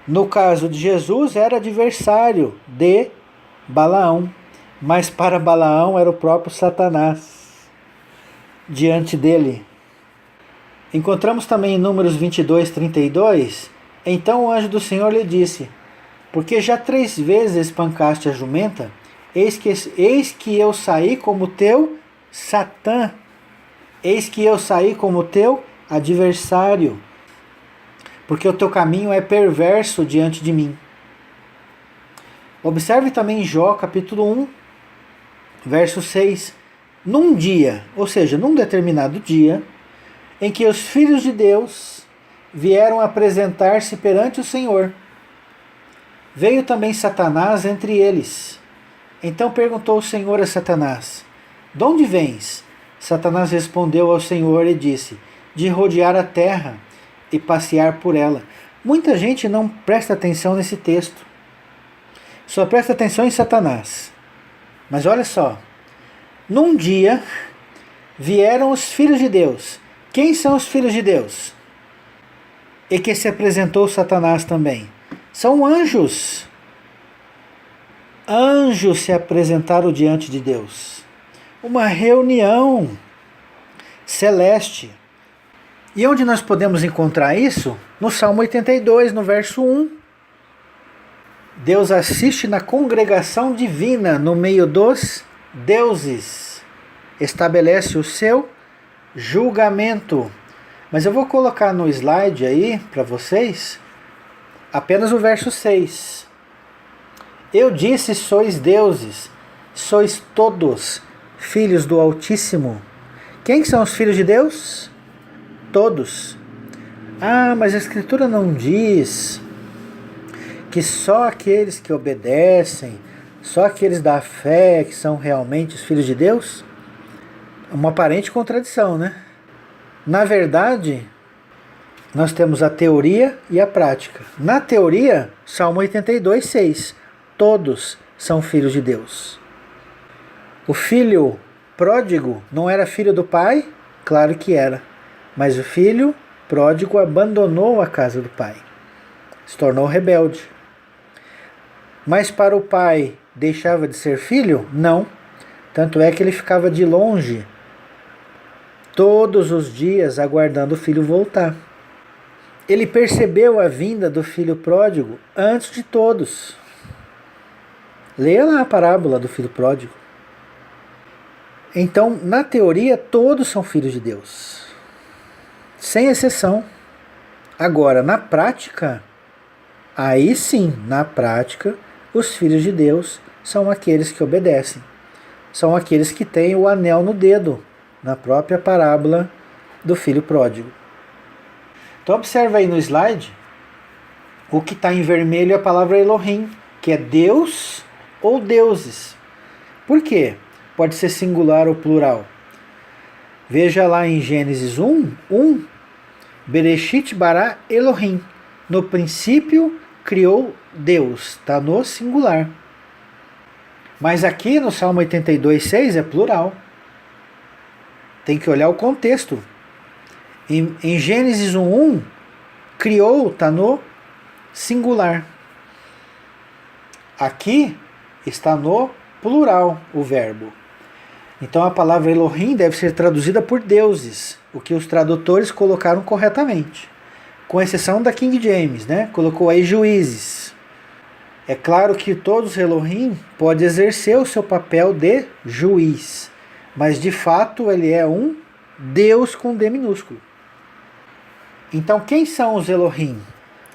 No caso de Jesus, era adversário de Balaão. mas para Balaão era o próprio Satanás diante dele. Encontramos também em Números 22:32, então o anjo do Senhor lhe disse, porque já 3 vezes espancaste a jumenta, eis que eu saí como teu Satã, eis que eu saí como teu adversário, porque o teu caminho é perverso diante de mim. Observe também Jó capítulo 1, verso 6. Num dia, ou seja, num determinado dia, em que os filhos de Deus vieram apresentar-se perante o Senhor, veio também Satanás entre eles. Então perguntou o Senhor a Satanás, de onde vens? Satanás respondeu ao Senhor e disse, de rodear a terra e passear por ela. Muita gente não presta atenção nesse texto. Só presta atenção em Satanás. Mas olha só. Num dia vieram os filhos de Deus. Quem são os filhos de Deus? E que se apresentou Satanás também. São anjos. Anjos se apresentaram diante de Deus. Uma reunião celeste. E onde nós podemos encontrar isso? No Salmo 82, no verso 1. Deus assiste na congregação divina, no meio dos deuses. Estabelece o seu julgamento. Mas eu vou colocar no slide aí, para vocês, apenas o verso 6. Eu disse, sois deuses, sois todos filhos do Altíssimo. Quem são os filhos de Deus? Todos. Ah, mas a Escritura não diz que só aqueles que obedecem, só aqueles da fé que são realmente os filhos de Deus? Uma aparente contradição, né? Na verdade, nós temos a teoria e a prática. Na teoria, Salmo 82, 6. Todos são filhos de Deus. O filho pródigo não era filho do pai? Claro que era. Mas o filho pródigo abandonou a casa do pai. Se tornou rebelde. Mas para o pai deixava de ser filho? Não. Tanto é que ele ficava de longe todos os dias aguardando o filho voltar. Ele percebeu a vinda do filho pródigo antes de todos. Leia lá a parábola do filho pródigo. Então, na teoria, todos são filhos de Deus. Sem exceção. Agora, na prática, aí sim, na prática, os filhos de Deus são aqueles que obedecem. São aqueles que têm o anel no dedo, na própria parábola do filho pródigo. Então observa aí no slide, o que está em vermelho é a palavra Elohim, que é Deus ou deuses. Por quê? Pode ser singular ou plural. Veja lá em Gênesis 1, Bereshit bara Elohim. No princípio criou Deus, está no singular. Mas aqui no Salmo 82, 6 é plural. Tem que olhar o contexto. Em Gênesis 1, criou, está no singular. Aqui está no plural o verbo. Então a palavra Elohim deve ser traduzida por deuses, o que os tradutores colocaram corretamente. Com exceção da King James, né? Colocou aí juízes. É claro que todos os Elohim podem exercer o seu papel de juiz, mas de fato ele é um Deus com D minúsculo. Então quem são os Elohim?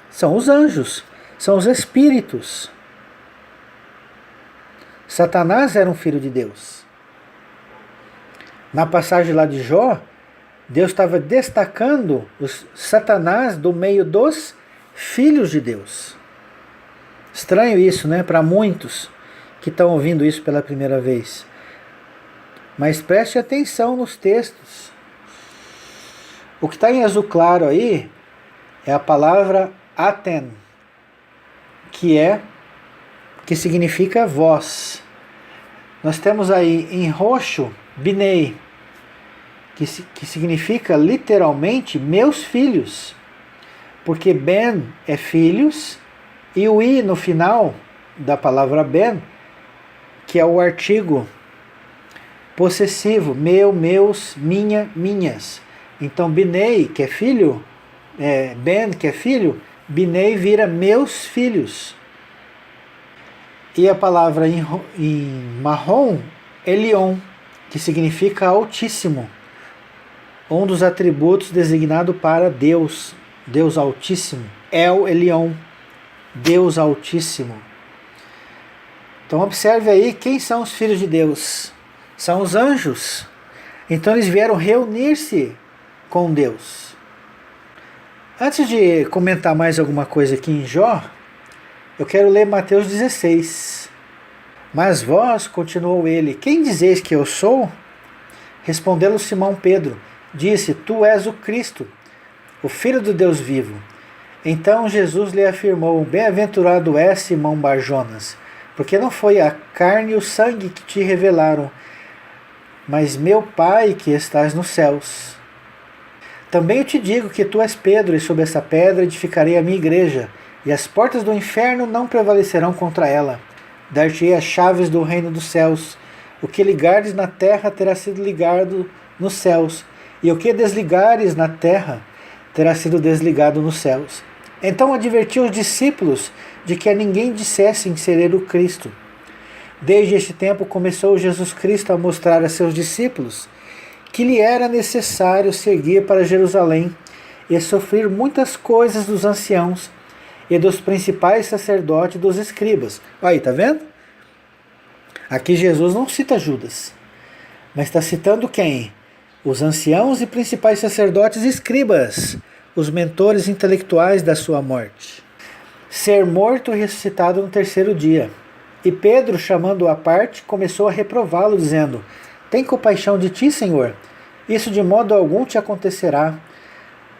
São os anjos, são os espíritos. Satanás era um filho de Deus. Na passagem lá de Jó, Deus estava destacando os Satanás do meio dos filhos de Deus. Estranho isso, né? Para muitos que estão ouvindo isso pela primeira vez. Mas preste atenção nos textos. O que está em azul claro aí é a palavra Aten, que significa voz. Nós temos aí em roxo Binei, que significa literalmente meus filhos, porque Ben é filhos e o I no final da palavra Ben que é o artigo possessivo, meu, meus, minha, minhas. Então, binei, que é filho, ben, que é filho, binei vira meus filhos. E a palavra em marrom, Elion, que significa altíssimo. Um dos atributos designado para Deus, Deus Altíssimo. El Elion, Deus Altíssimo. Então observe aí quem são os filhos de Deus. São os anjos. Então eles vieram reunir-se com Deus. Antes de comentar mais alguma coisa aqui em Jó, eu quero ler Mateus 16. Mas vós, continuou ele, quem dizeis que eu sou? Respondeu Simão Pedro, disse, tu és o Cristo, o Filho do Deus vivo. Então Jesus lhe afirmou, bem-aventurado és Simão Barjonas, porque não foi a carne e o sangue que te revelaram, mas meu Pai que estás nos céus. Também eu te digo que tu és Pedro, e sobre essa pedra edificarei a minha igreja, e as portas do inferno não prevalecerão contra ela. Dar-te-ei as chaves do reino dos céus. O que ligares na terra terá sido ligado nos céus, e o que desligares na terra terá sido desligado nos céus. Então advertiu os discípulos de que a ninguém dissessem ser ele o Cristo. Desde este tempo começou Jesus Cristo a mostrar a seus discípulos que lhe era necessário seguir para Jerusalém e sofrer muitas coisas dos anciãos e dos principais sacerdotes e dos escribas. Aí, tá vendo? Aqui Jesus não cita Judas, mas está citando quem? Os anciãos e principais sacerdotes e escribas, os mentores intelectuais da sua morte. Ser morto e ressuscitado no terceiro dia. E Pedro, chamando-o à parte, começou a reprová-lo, dizendo, tem compaixão de ti, Senhor? Isso de modo algum te acontecerá.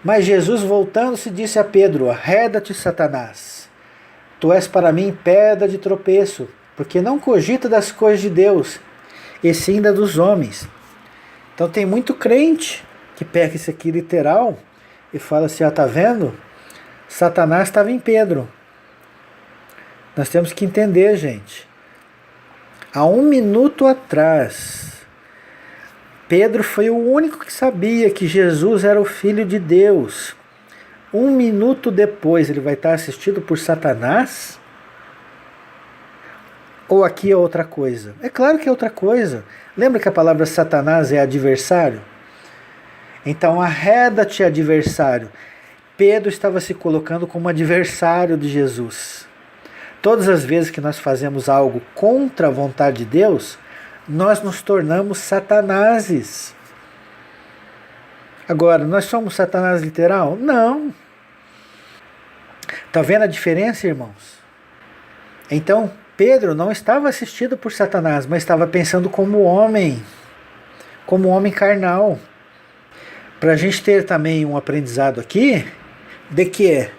Mas Jesus, voltando-se, disse a Pedro, arreda-te, Satanás. Tu és para mim pedra de tropeço, porque não cogita das coisas de Deus, e sim da dos homens. Então tem muito crente que pega isso aqui literal e fala assim, tá vendo? Satanás estava em Pedro. Nós temos que entender, gente. Há 1 minuto atrás, Pedro foi o único que sabia que Jesus era o Filho de Deus. 1 minuto depois, ele vai estar assistido por Satanás? Ou aqui é outra coisa? É claro que é outra coisa. Lembra que a palavra Satanás é adversário? Então, arreda-te, adversário. Pedro estava se colocando como adversário de Jesus. Todas as vezes que nós fazemos algo contra a vontade de Deus, nós nos tornamos satanases. Agora, nós somos Satanás literal? Não. Está vendo a diferença, irmãos? Então, Pedro não estava assistido por Satanás, mas estava pensando como homem carnal. Para a gente ter também um aprendizado aqui, de que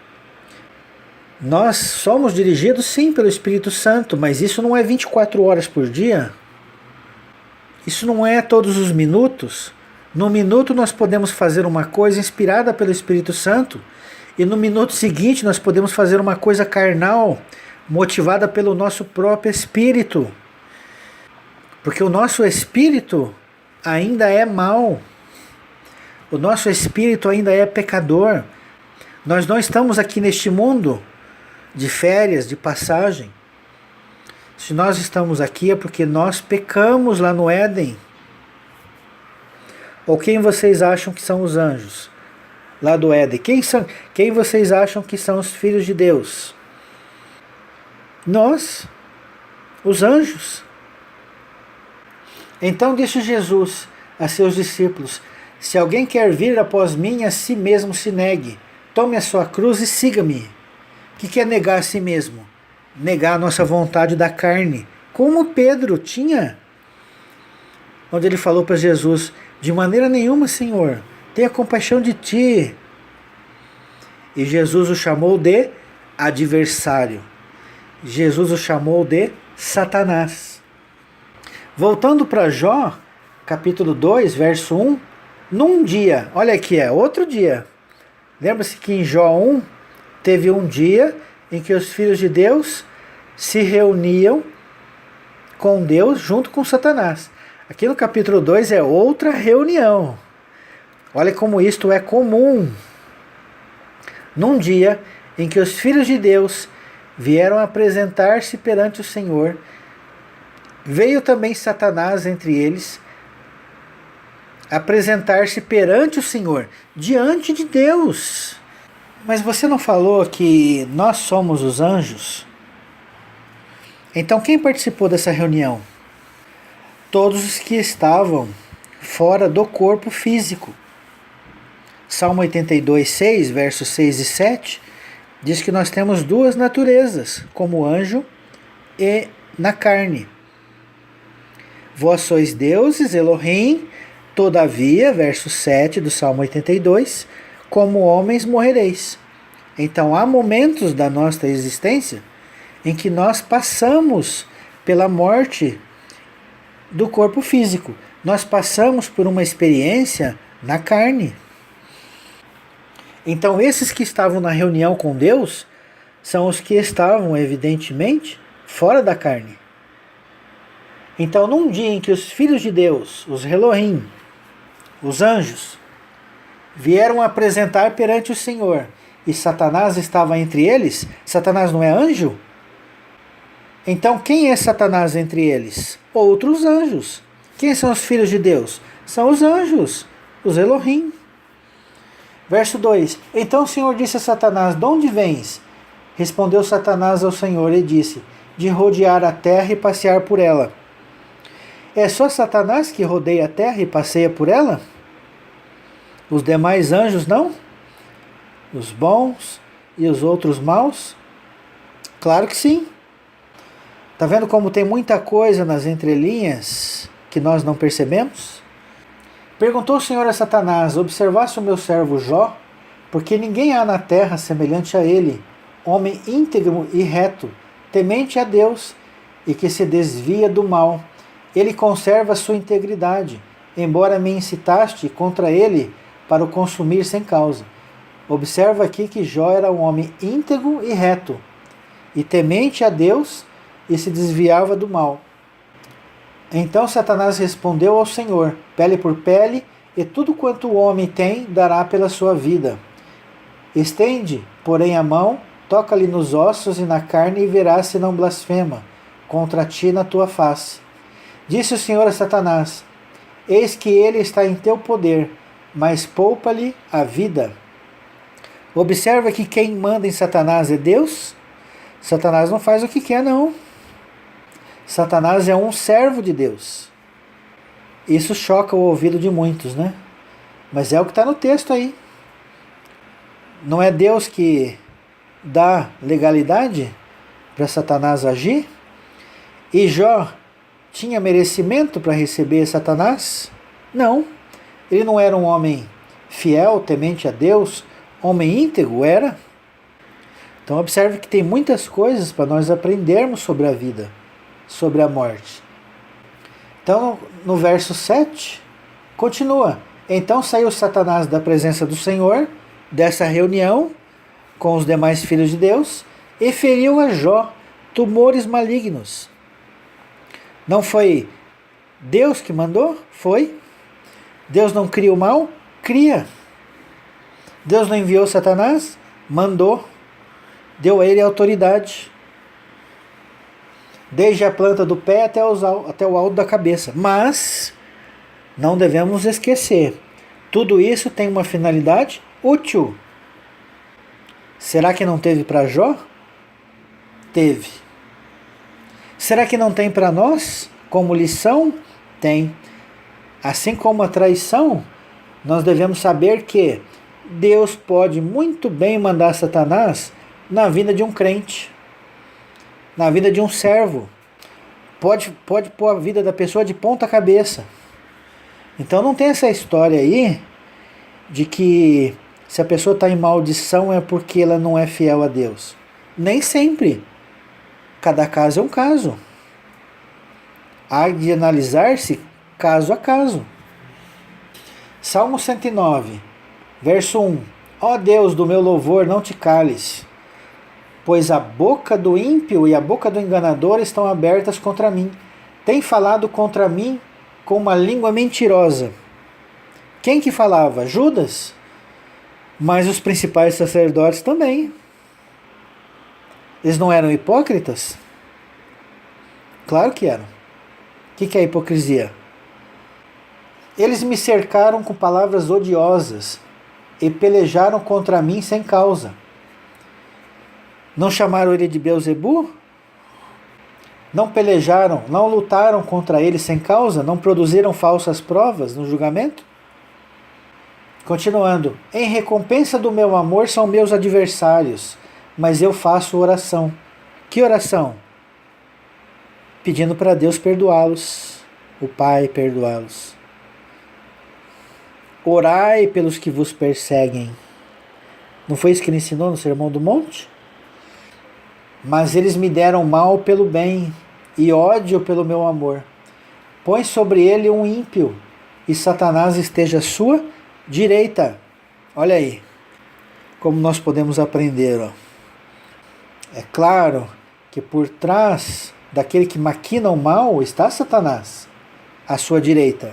nós somos dirigidos sim pelo Espírito Santo, mas isso não é 24 horas por dia. Isso não é todos os minutos. No minuto nós podemos fazer uma coisa inspirada pelo Espírito Santo, e no minuto seguinte nós podemos fazer uma coisa carnal, motivada pelo nosso próprio espírito. Porque o nosso espírito ainda é mau. O nosso espírito ainda é pecador. Nós não estamos aqui neste mundo de férias, de passagem. Se nós estamos aqui é porque nós pecamos lá no Éden. Ou quem vocês acham que são os anjos lá do Éden? Quem vocês acham que são os filhos de Deus? Nós, os anjos. Então disse Jesus a seus discípulos, se alguém quer vir após mim, a si mesmo se negue. Tome a sua cruz e siga-me. O que é negar a si mesmo? Negar a nossa vontade da carne. Como Pedro tinha. Onde ele falou para Jesus, de maneira nenhuma, Senhor, tenha compaixão de ti. E Jesus o chamou de adversário. Jesus o chamou de Satanás. Voltando para Jó, capítulo 2, verso 1, num dia, olha aqui, outro dia. Lembra-se que em Jó 1, teve um dia em que os filhos de Deus se reuniam com Deus junto com Satanás. Aqui no capítulo 2 é outra reunião. Olha como isto é comum. Num dia em que os filhos de Deus vieram apresentar-se perante o Senhor, veio também Satanás entre eles apresentar-se perante o Senhor, diante de Deus. Mas você não falou que nós somos os anjos? Então quem participou dessa reunião? Todos os que estavam fora do corpo físico. Salmo 82, 6, versos 6 e 7, diz que nós temos duas naturezas, como anjo e na carne. Vós sois deuses, Elohim, todavia, verso 7 do Salmo 82, como homens morrereis. Então há momentos da nossa existência em que nós passamos pela morte do corpo físico. Nós passamos por uma experiência na carne. Então esses que estavam na reunião com Deus são os que estavam, evidentemente, fora da carne. Então num dia em que os filhos de Deus, os Elohim, os anjos, vieram apresentar perante o Senhor e Satanás estava entre eles, Satanás não é anjo? Então quem é Satanás entre eles? Outros anjos. Quem são os filhos de Deus? São os anjos, os Elohim. Verso 2: Então o Senhor disse a Satanás: De onde vens? Respondeu Satanás ao Senhor e disse: De rodear a terra e passear por ela. É só Satanás que rodeia a terra e passeia por ela? Os demais anjos não? Os bons e os outros maus? Claro que sim. Está vendo como tem muita coisa nas entrelinhas que nós não percebemos? Perguntou o Senhor a Satanás: Observaste o meu servo Jó? Porque ninguém há na terra semelhante a ele, homem íntegro e reto, temente a Deus e que se desvia do mal. Ele conserva sua integridade, embora me incitaste contra ele para o consumir sem causa. Observa aqui que Jó era um homem íntegro e reto, e temente a Deus e se desviava do mal. Então Satanás respondeu ao Senhor: Pele por pele, e tudo quanto o homem tem dará pela sua vida. Estende, porém, a mão, toca-lhe nos ossos e na carne, e verás se não blasfema contra ti na tua face. Disse o Senhor a Satanás: Eis que ele está em teu poder, mas poupa-lhe a vida. Observa que quem manda em Satanás é Deus. Satanás não faz o que quer, não. Satanás é um servo de Deus. Isso choca o ouvido de muitos, né? Mas é o que está no texto aí. Não é Deus que dá legalidade para Satanás agir? E Jó tinha merecimento para receber Satanás? Não. Ele não era um homem fiel, temente a Deus, homem íntegro, era? Então observe que tem muitas coisas para nós aprendermos sobre a vida, sobre a morte. Então no verso 7, continua. Então saiu Satanás da presença do Senhor, dessa reunião com os demais filhos de Deus, e feriu a Jó tumores malignos. Não foi Deus que mandou? Foi. Deus não cria o mal? Cria. Deus não enviou Satanás? Mandou. Deu a ele autoridade. Desde a planta do pé até o alto da cabeça. Mas não devemos esquecer, tudo isso tem uma finalidade útil. Será que não teve para Jó? Teve. Será que não tem para nós como lição? Tem. Assim como a traição, nós devemos saber que Deus pode muito bem mandar Satanás na vida de um crente, na vida de um servo. Pode pôr a vida da pessoa de ponta cabeça. Então não tem essa história aí de que se a pessoa está em maldição é porque ela não é fiel a Deus. Nem sempre. Cada caso é um caso. Há de analisar-se caso a caso. Salmo 109, verso 1. Ó Deus do meu louvor, não te cales, pois a boca do ímpio e a boca do enganador estão abertas contra mim. tem falado contra mim com uma língua mentirosa. Quem que falava? Judas. Mas os principais sacerdotes também. Eles não eram hipócritas? Claro que eram. O que é hipocrisia? Eles me cercaram com palavras odiosas e pelejaram contra mim sem causa. Não chamaram ele de Beelzebu? Não pelejaram, não lutaram contra ele sem causa? Não produziram falsas provas no julgamento? Continuando, em recompensa do meu amor são meus adversários, mas eu faço oração. Que oração? Pedindo para Deus perdoá-los, o Pai perdoá-los. Orai pelos que vos perseguem. Não foi isso que ele ensinou no Sermão do Monte? Mas eles me deram mal pelo bem e ódio pelo meu amor. Põe sobre ele um ímpio e Satanás esteja à sua direita. Olha aí como nós podemos aprender. Ó. É claro que por trás daquele que maquina o mal está Satanás, à sua direita.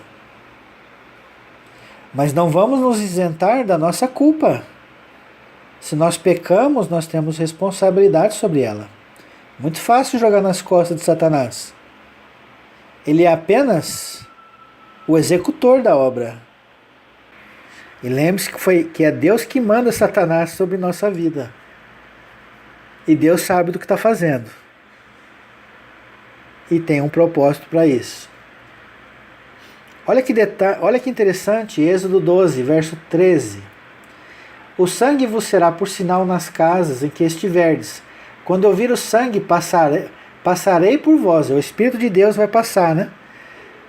Mas não vamos nos isentar da nossa culpa. Se nós pecamos, nós temos responsabilidade sobre ela. Muito fácil jogar nas costas de Satanás. Ele é apenas o executor da obra. E lembre-se que é Deus que manda Satanás sobre nossa vida. E Deus sabe do que está fazendo. E tem um propósito para isso. Olha que interessante, Êxodo 12, verso 13. O sangue vos será por sinal nas casas em que estiverdes. Quando eu vir o sangue, passarei por vós. O Espírito de Deus vai passar, né?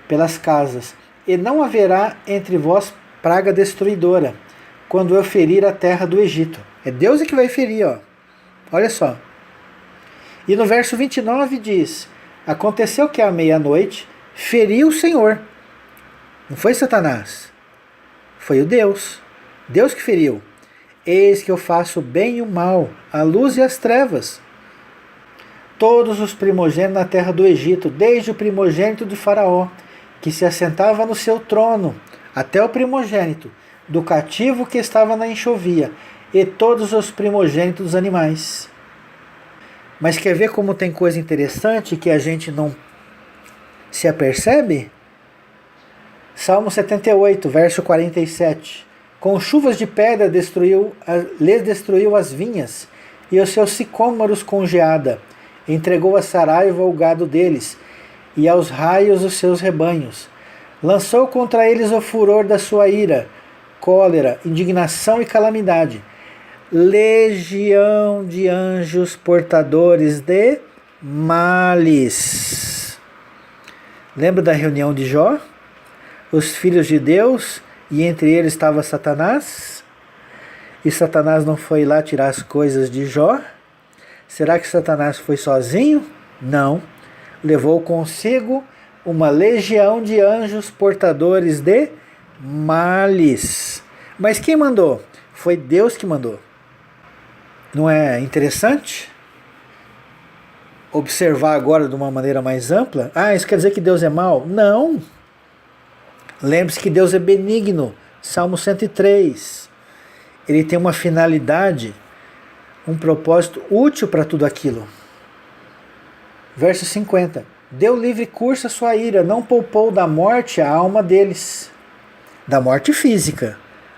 Pelas casas. E não haverá entre vós praga destruidora, quando eu ferir a terra do Egito. É Deus que vai ferir, ó. Olha só. E no verso 29 diz: aconteceu que à meia-noite feriu o Senhor. Não foi Satanás. Foi o Deus. Deus que feriu. Eis que eu faço o bem e o mal, a luz e as trevas. Todos os primogênitos na terra do Egito, desde o primogênito de Faraó, que se assentava no seu trono, até o primogênito do cativo que estava na enxovia, e todos os primogênitos dos animais. Mas quer ver como tem coisa interessante que a gente não se apercebe? Salmo 78, verso 47. Com chuvas de pedra lhes destruiu as vinhas, e os seus sicômoros com geada. Entregou a saraiva o gado deles, e aos raios os seus rebanhos. Lançou contra eles o furor da sua ira, cólera, indignação e calamidade. Legião de anjos portadores de males. Lembra da reunião de Jó? Os filhos de Deus, e entre eles estava Satanás. E Satanás não foi lá tirar as coisas de Jó? Será que Satanás foi sozinho? Não. Levou consigo uma legião de anjos portadores de males. Mas quem mandou? Foi Deus que mandou. Não é interessante? Observar agora de uma maneira mais ampla. Ah, isso quer dizer que Deus é mau? Não. Lembre-se que Deus é benigno. Salmo 103. Ele tem uma finalidade, um propósito útil para tudo aquilo. Verso 50. Deu livre curso à sua ira, não poupou da morte a alma deles. Da morte física.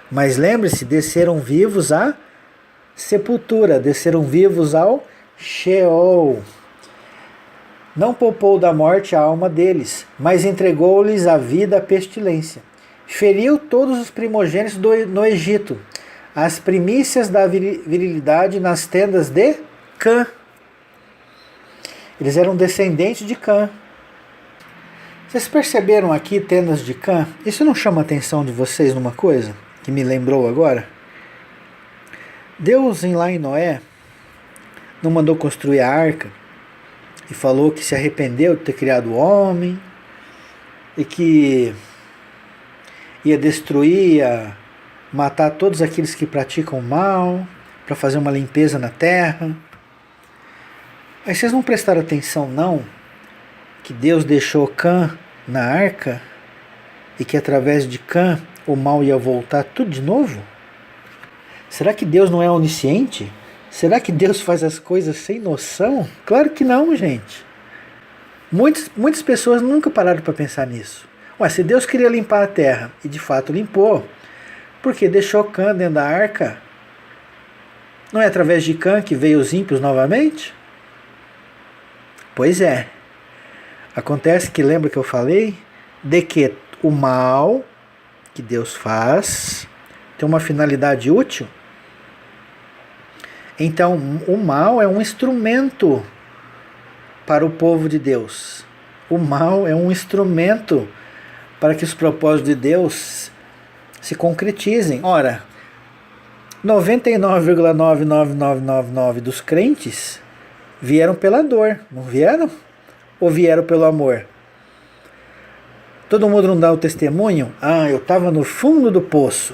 Mas lembre-se, desceram vivos à sepultura, desceram vivos ao Sheol. Não poupou da morte a alma deles, mas entregou-lhes a vida à pestilência. Feriu todos os primogênitos no Egito, as primícias da virilidade nas tendas de Cã. Eles eram descendentes de Cã. Vocês perceberam aqui tendas de Cã? Isso não chama a atenção de vocês numa coisa que me lembrou agora? Deus, lá em Noé, não mandou construir a arca e falou que se arrependeu de ter criado o homem e que ia destruir, ia matar todos aqueles que praticam mal para fazer uma limpeza na terra. Aí vocês não prestaram atenção não que Deus deixou Cã na arca e que através de Cã o mal ia voltar tudo de novo? Será que Deus não é onisciente? Será que Deus faz as coisas sem noção? Claro que não, gente. Muitas pessoas nunca pararam para pensar nisso. Ué, se Deus queria limpar a terra, e de fato limpou, por que deixou Cã dentro da arca? Não é através de Cã que veio os ímpios novamente? Pois é. Acontece que, lembra que eu falei? De que o mal que Deus faz tem uma finalidade útil? Então, o mal é um instrumento para o povo de Deus. O mal é um instrumento para que os propósitos de Deus se concretizem. Ora, 99,99999 dos crentes vieram pela dor, não vieram? Ou vieram pelo amor? Todo mundo não dá o testemunho? Ah, eu estava no fundo do poço.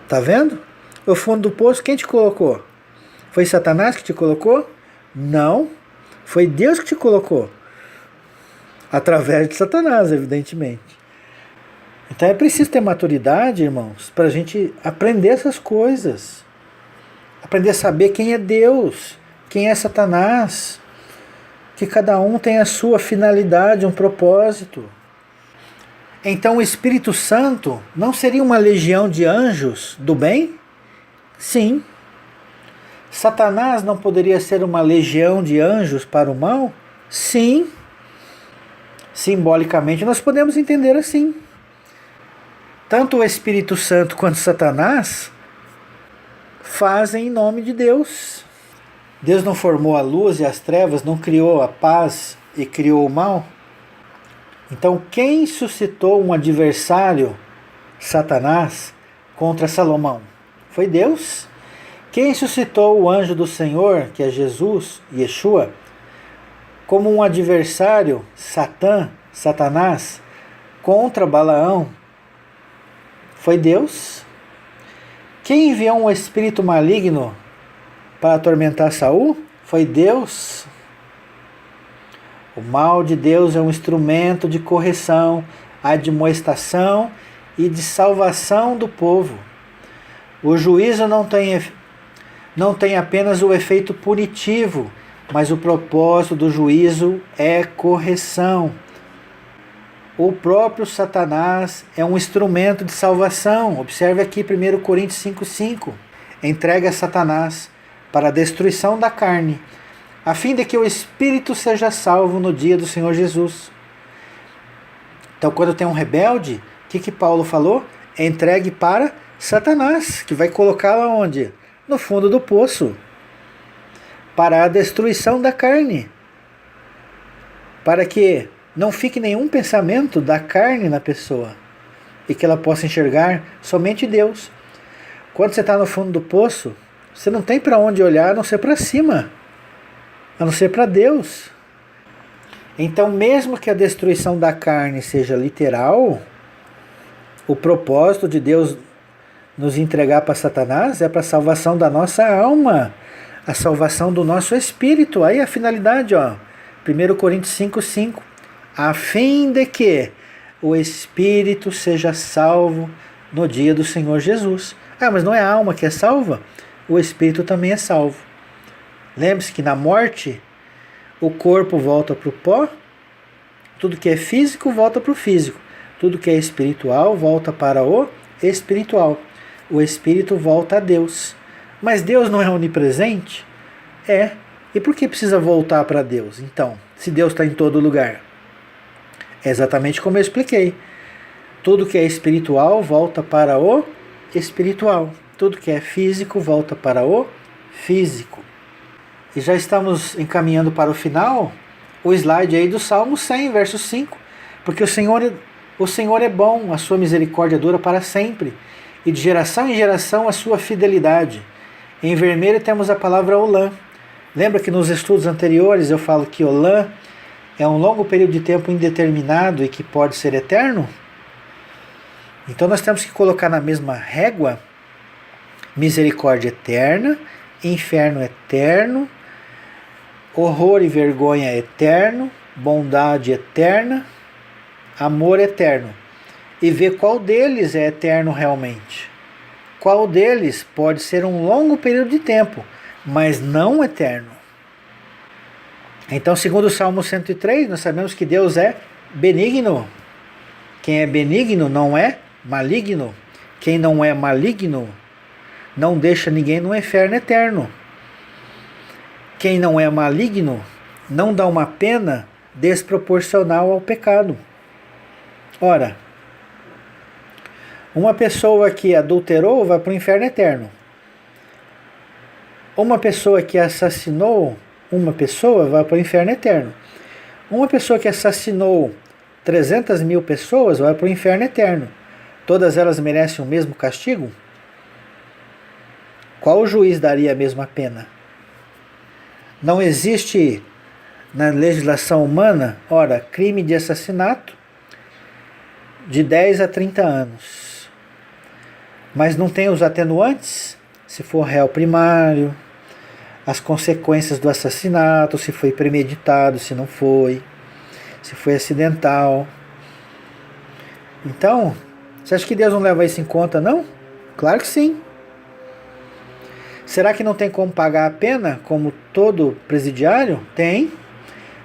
Tá vendo? O fundo do poço, quem te colocou? Foi Satanás que te colocou? Não. Foi Deus que te colocou. Através de Satanás, evidentemente. Então é preciso ter maturidade, irmãos, para a gente aprender essas coisas. Aprender a saber quem é Deus, quem é Satanás. Que cada um tem a sua finalidade, um propósito. Então o Espírito Santo não seria uma legião de anjos do bem? Sim. Satanás não poderia ser uma legião de anjos para o mal? Sim. Simbolicamente nós podemos entender assim. Tanto o Espírito Santo quanto Satanás fazem em nome de Deus. Deus não formou a luz e as trevas, não criou a paz e criou o mal? Então quem suscitou um adversário, Satanás, contra Salomão? Foi Deus. Quem suscitou o anjo do Senhor, que é Jesus, Yeshua, como um adversário, Satanás, contra Balaão? Foi Deus. Quem enviou um espírito maligno para atormentar Saul? Foi Deus. O mal de Deus é um instrumento de correção, admoestação e de salvação do povo. O juízo não tem apenas o efeito punitivo, mas o propósito do juízo é correção. O próprio Satanás é um instrumento de salvação. Observe aqui 1 Coríntios 5,5. Entrega a Satanás para a destruição da carne, a fim de que o espírito seja salvo no dia do Senhor Jesus. Então, quando tem um rebelde, o que Paulo falou? É entregue para Satanás, que vai colocá-lo onde? No fundo do poço, para a destruição da carne, para que não fique nenhum pensamento da carne na pessoa e que ela possa enxergar somente Deus. Quando você está no fundo do poço, você não tem para onde olhar a não ser para cima, a não ser para Deus. Então, mesmo que a destruição da carne seja literal, o propósito de Deus nos entregar para Satanás é para a salvação da nossa alma, a salvação do nosso espírito. Aí a finalidade, 1 Coríntios 5,5. A fim de que o espírito seja salvo no dia do Senhor Jesus. Ah, mas não é a alma que é salva? O espírito também é salvo. Lembre-se que na morte, o corpo volta para o pó, tudo que é físico volta para o físico, tudo que é espiritual volta para o espiritual. O espírito volta a Deus. Mas Deus não é onipresente? É. E por que precisa voltar para Deus, então, se Deus está em todo lugar? É exatamente como eu expliquei. Tudo que é espiritual volta para o espiritual. Tudo que é físico volta para o físico. E já estamos encaminhando para o final, o slide aí do Salmo 100, verso 5. Porque o Senhor é bom, a sua misericórdia dura para sempre, e de geração em geração a sua fidelidade. Em vermelho temos a palavra Olã. Lembra que nos estudos anteriores eu falo que Olã é um longo período de tempo indeterminado e que pode ser eterno? Então nós temos que colocar na mesma régua misericórdia eterna, inferno eterno, horror e vergonha eterno, bondade eterna, amor eterno, e ver qual deles é eterno realmente. Qual deles pode ser um longo período de tempo, mas não eterno. Então, segundo o Salmo 103, nós sabemos que Deus é benigno. Quem é benigno não é maligno. Quem não é maligno não deixa ninguém no inferno eterno. Quem não é maligno não dá uma pena desproporcional ao pecado. Ora, uma pessoa que adulterou vai para o inferno eterno. Uma pessoa que assassinou uma pessoa vai para o inferno eterno. Uma pessoa que assassinou 300 mil pessoas vai para o inferno eterno. Todas elas merecem o mesmo castigo? Qual juiz daria a mesma pena? Não existe na legislação humana, ora, crime de assassinato de 10 a 30 anos. Mas não tem os atenuantes? Se for réu primário, as consequências do assassinato, se foi premeditado, se não foi, se foi acidental. Então, você acha que Deus não leva isso em conta, não? Claro que sim. Será que não tem como pagar a pena, como todo presidiário? Tem.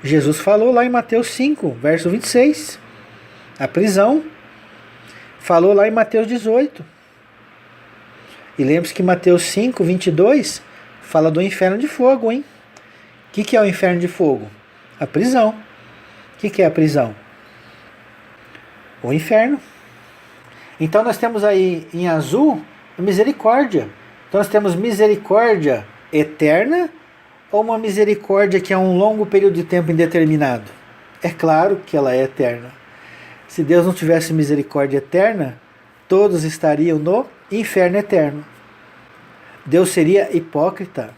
Jesus falou lá em Mateus 5, verso 26. A prisão. Falou lá em Mateus 18. E lembre-se que Mateus 5, 22 fala do inferno de fogo, hein? O que é o inferno de fogo? A prisão. O que é a prisão? O inferno. Então nós temos aí em azul misericórdia. Então nós temos misericórdia eterna ou uma misericórdia que é um longo período de tempo indeterminado? É claro que ela é eterna. Se Deus não tivesse misericórdia eterna, todos estariam no inferno eterno. Deus seria hipócrita,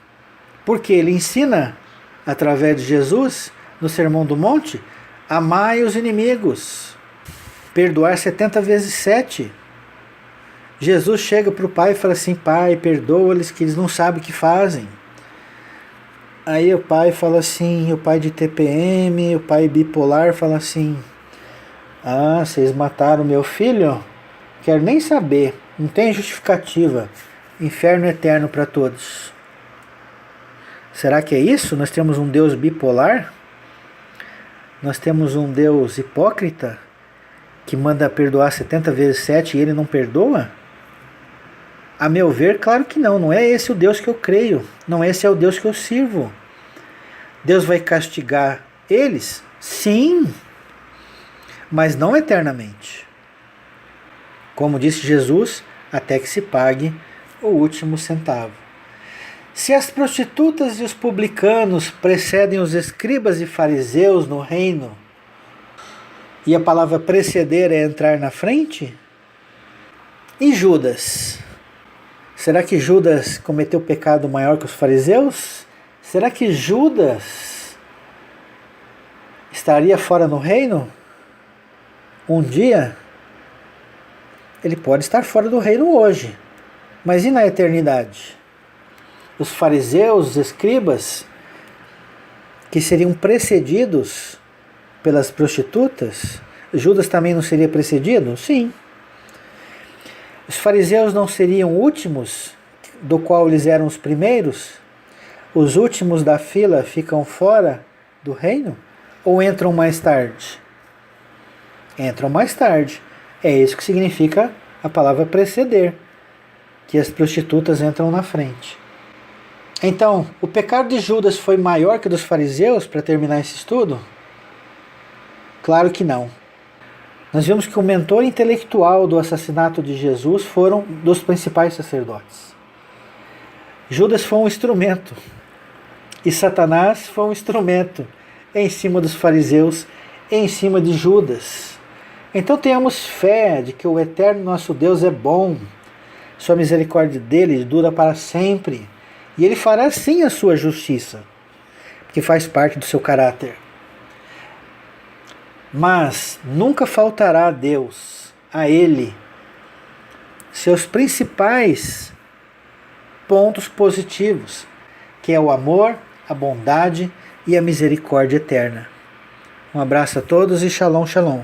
porque ele ensina, através de Jesus, no Sermão do Monte, amai os inimigos, perdoar 70 vezes 7. Jesus chega para o pai e fala assim: Pai, perdoa-lhes que eles não sabem o que fazem. Aí o pai fala assim, o pai de TPM, o pai bipolar fala assim: Ah, vocês mataram meu filho? Quero nem saber, não tem justificativa. Inferno eterno para todos. Será que é isso? Nós temos um Deus bipolar? Nós temos um Deus hipócrita que manda perdoar 70 vezes 7 e ele não perdoa? A meu ver, claro que não. Não é esse o Deus que eu creio. Não esse é o Deus que eu sirvo. Deus vai castigar eles? Sim. Mas não eternamente. Como disse Jesus, até que se pague o último centavo. Se as prostitutas e os publicanos precedem os escribas e fariseus no reino, e a palavra preceder é entrar na frente, e Judas? Será que Judas cometeu pecado maior que os fariseus? Será que Judas estaria fora no reino? Um dia, ele pode estar fora do reino hoje, mas e na eternidade? Os fariseus, os escribas, que seriam precedidos pelas prostitutas, Judas também não seria precedido? Sim. Os fariseus não seriam últimos, do qual eles eram os primeiros? Os últimos da fila ficam fora do reino? Ou entram mais tarde? Entram mais tarde. É isso que significa a palavra preceder, que as prostitutas entram na frente. Então, o pecado de Judas foi maior que o dos fariseus, para terminar esse estudo? Claro que não. Nós vimos que o mentor intelectual do assassinato de Jesus foram dos principais sacerdotes. Judas foi um instrumento, e Satanás foi um instrumento em cima dos fariseus, em cima de Judas. Então tenhamos fé de que o eterno nosso Deus é bom, sua misericórdia dele dura para sempre, e ele fará sim a sua justiça, porque faz parte do seu caráter. Mas nunca faltará a Deus, a ele, seus principais pontos positivos, que é o amor, a bondade e a misericórdia eterna. Um abraço a todos e shalom, shalom.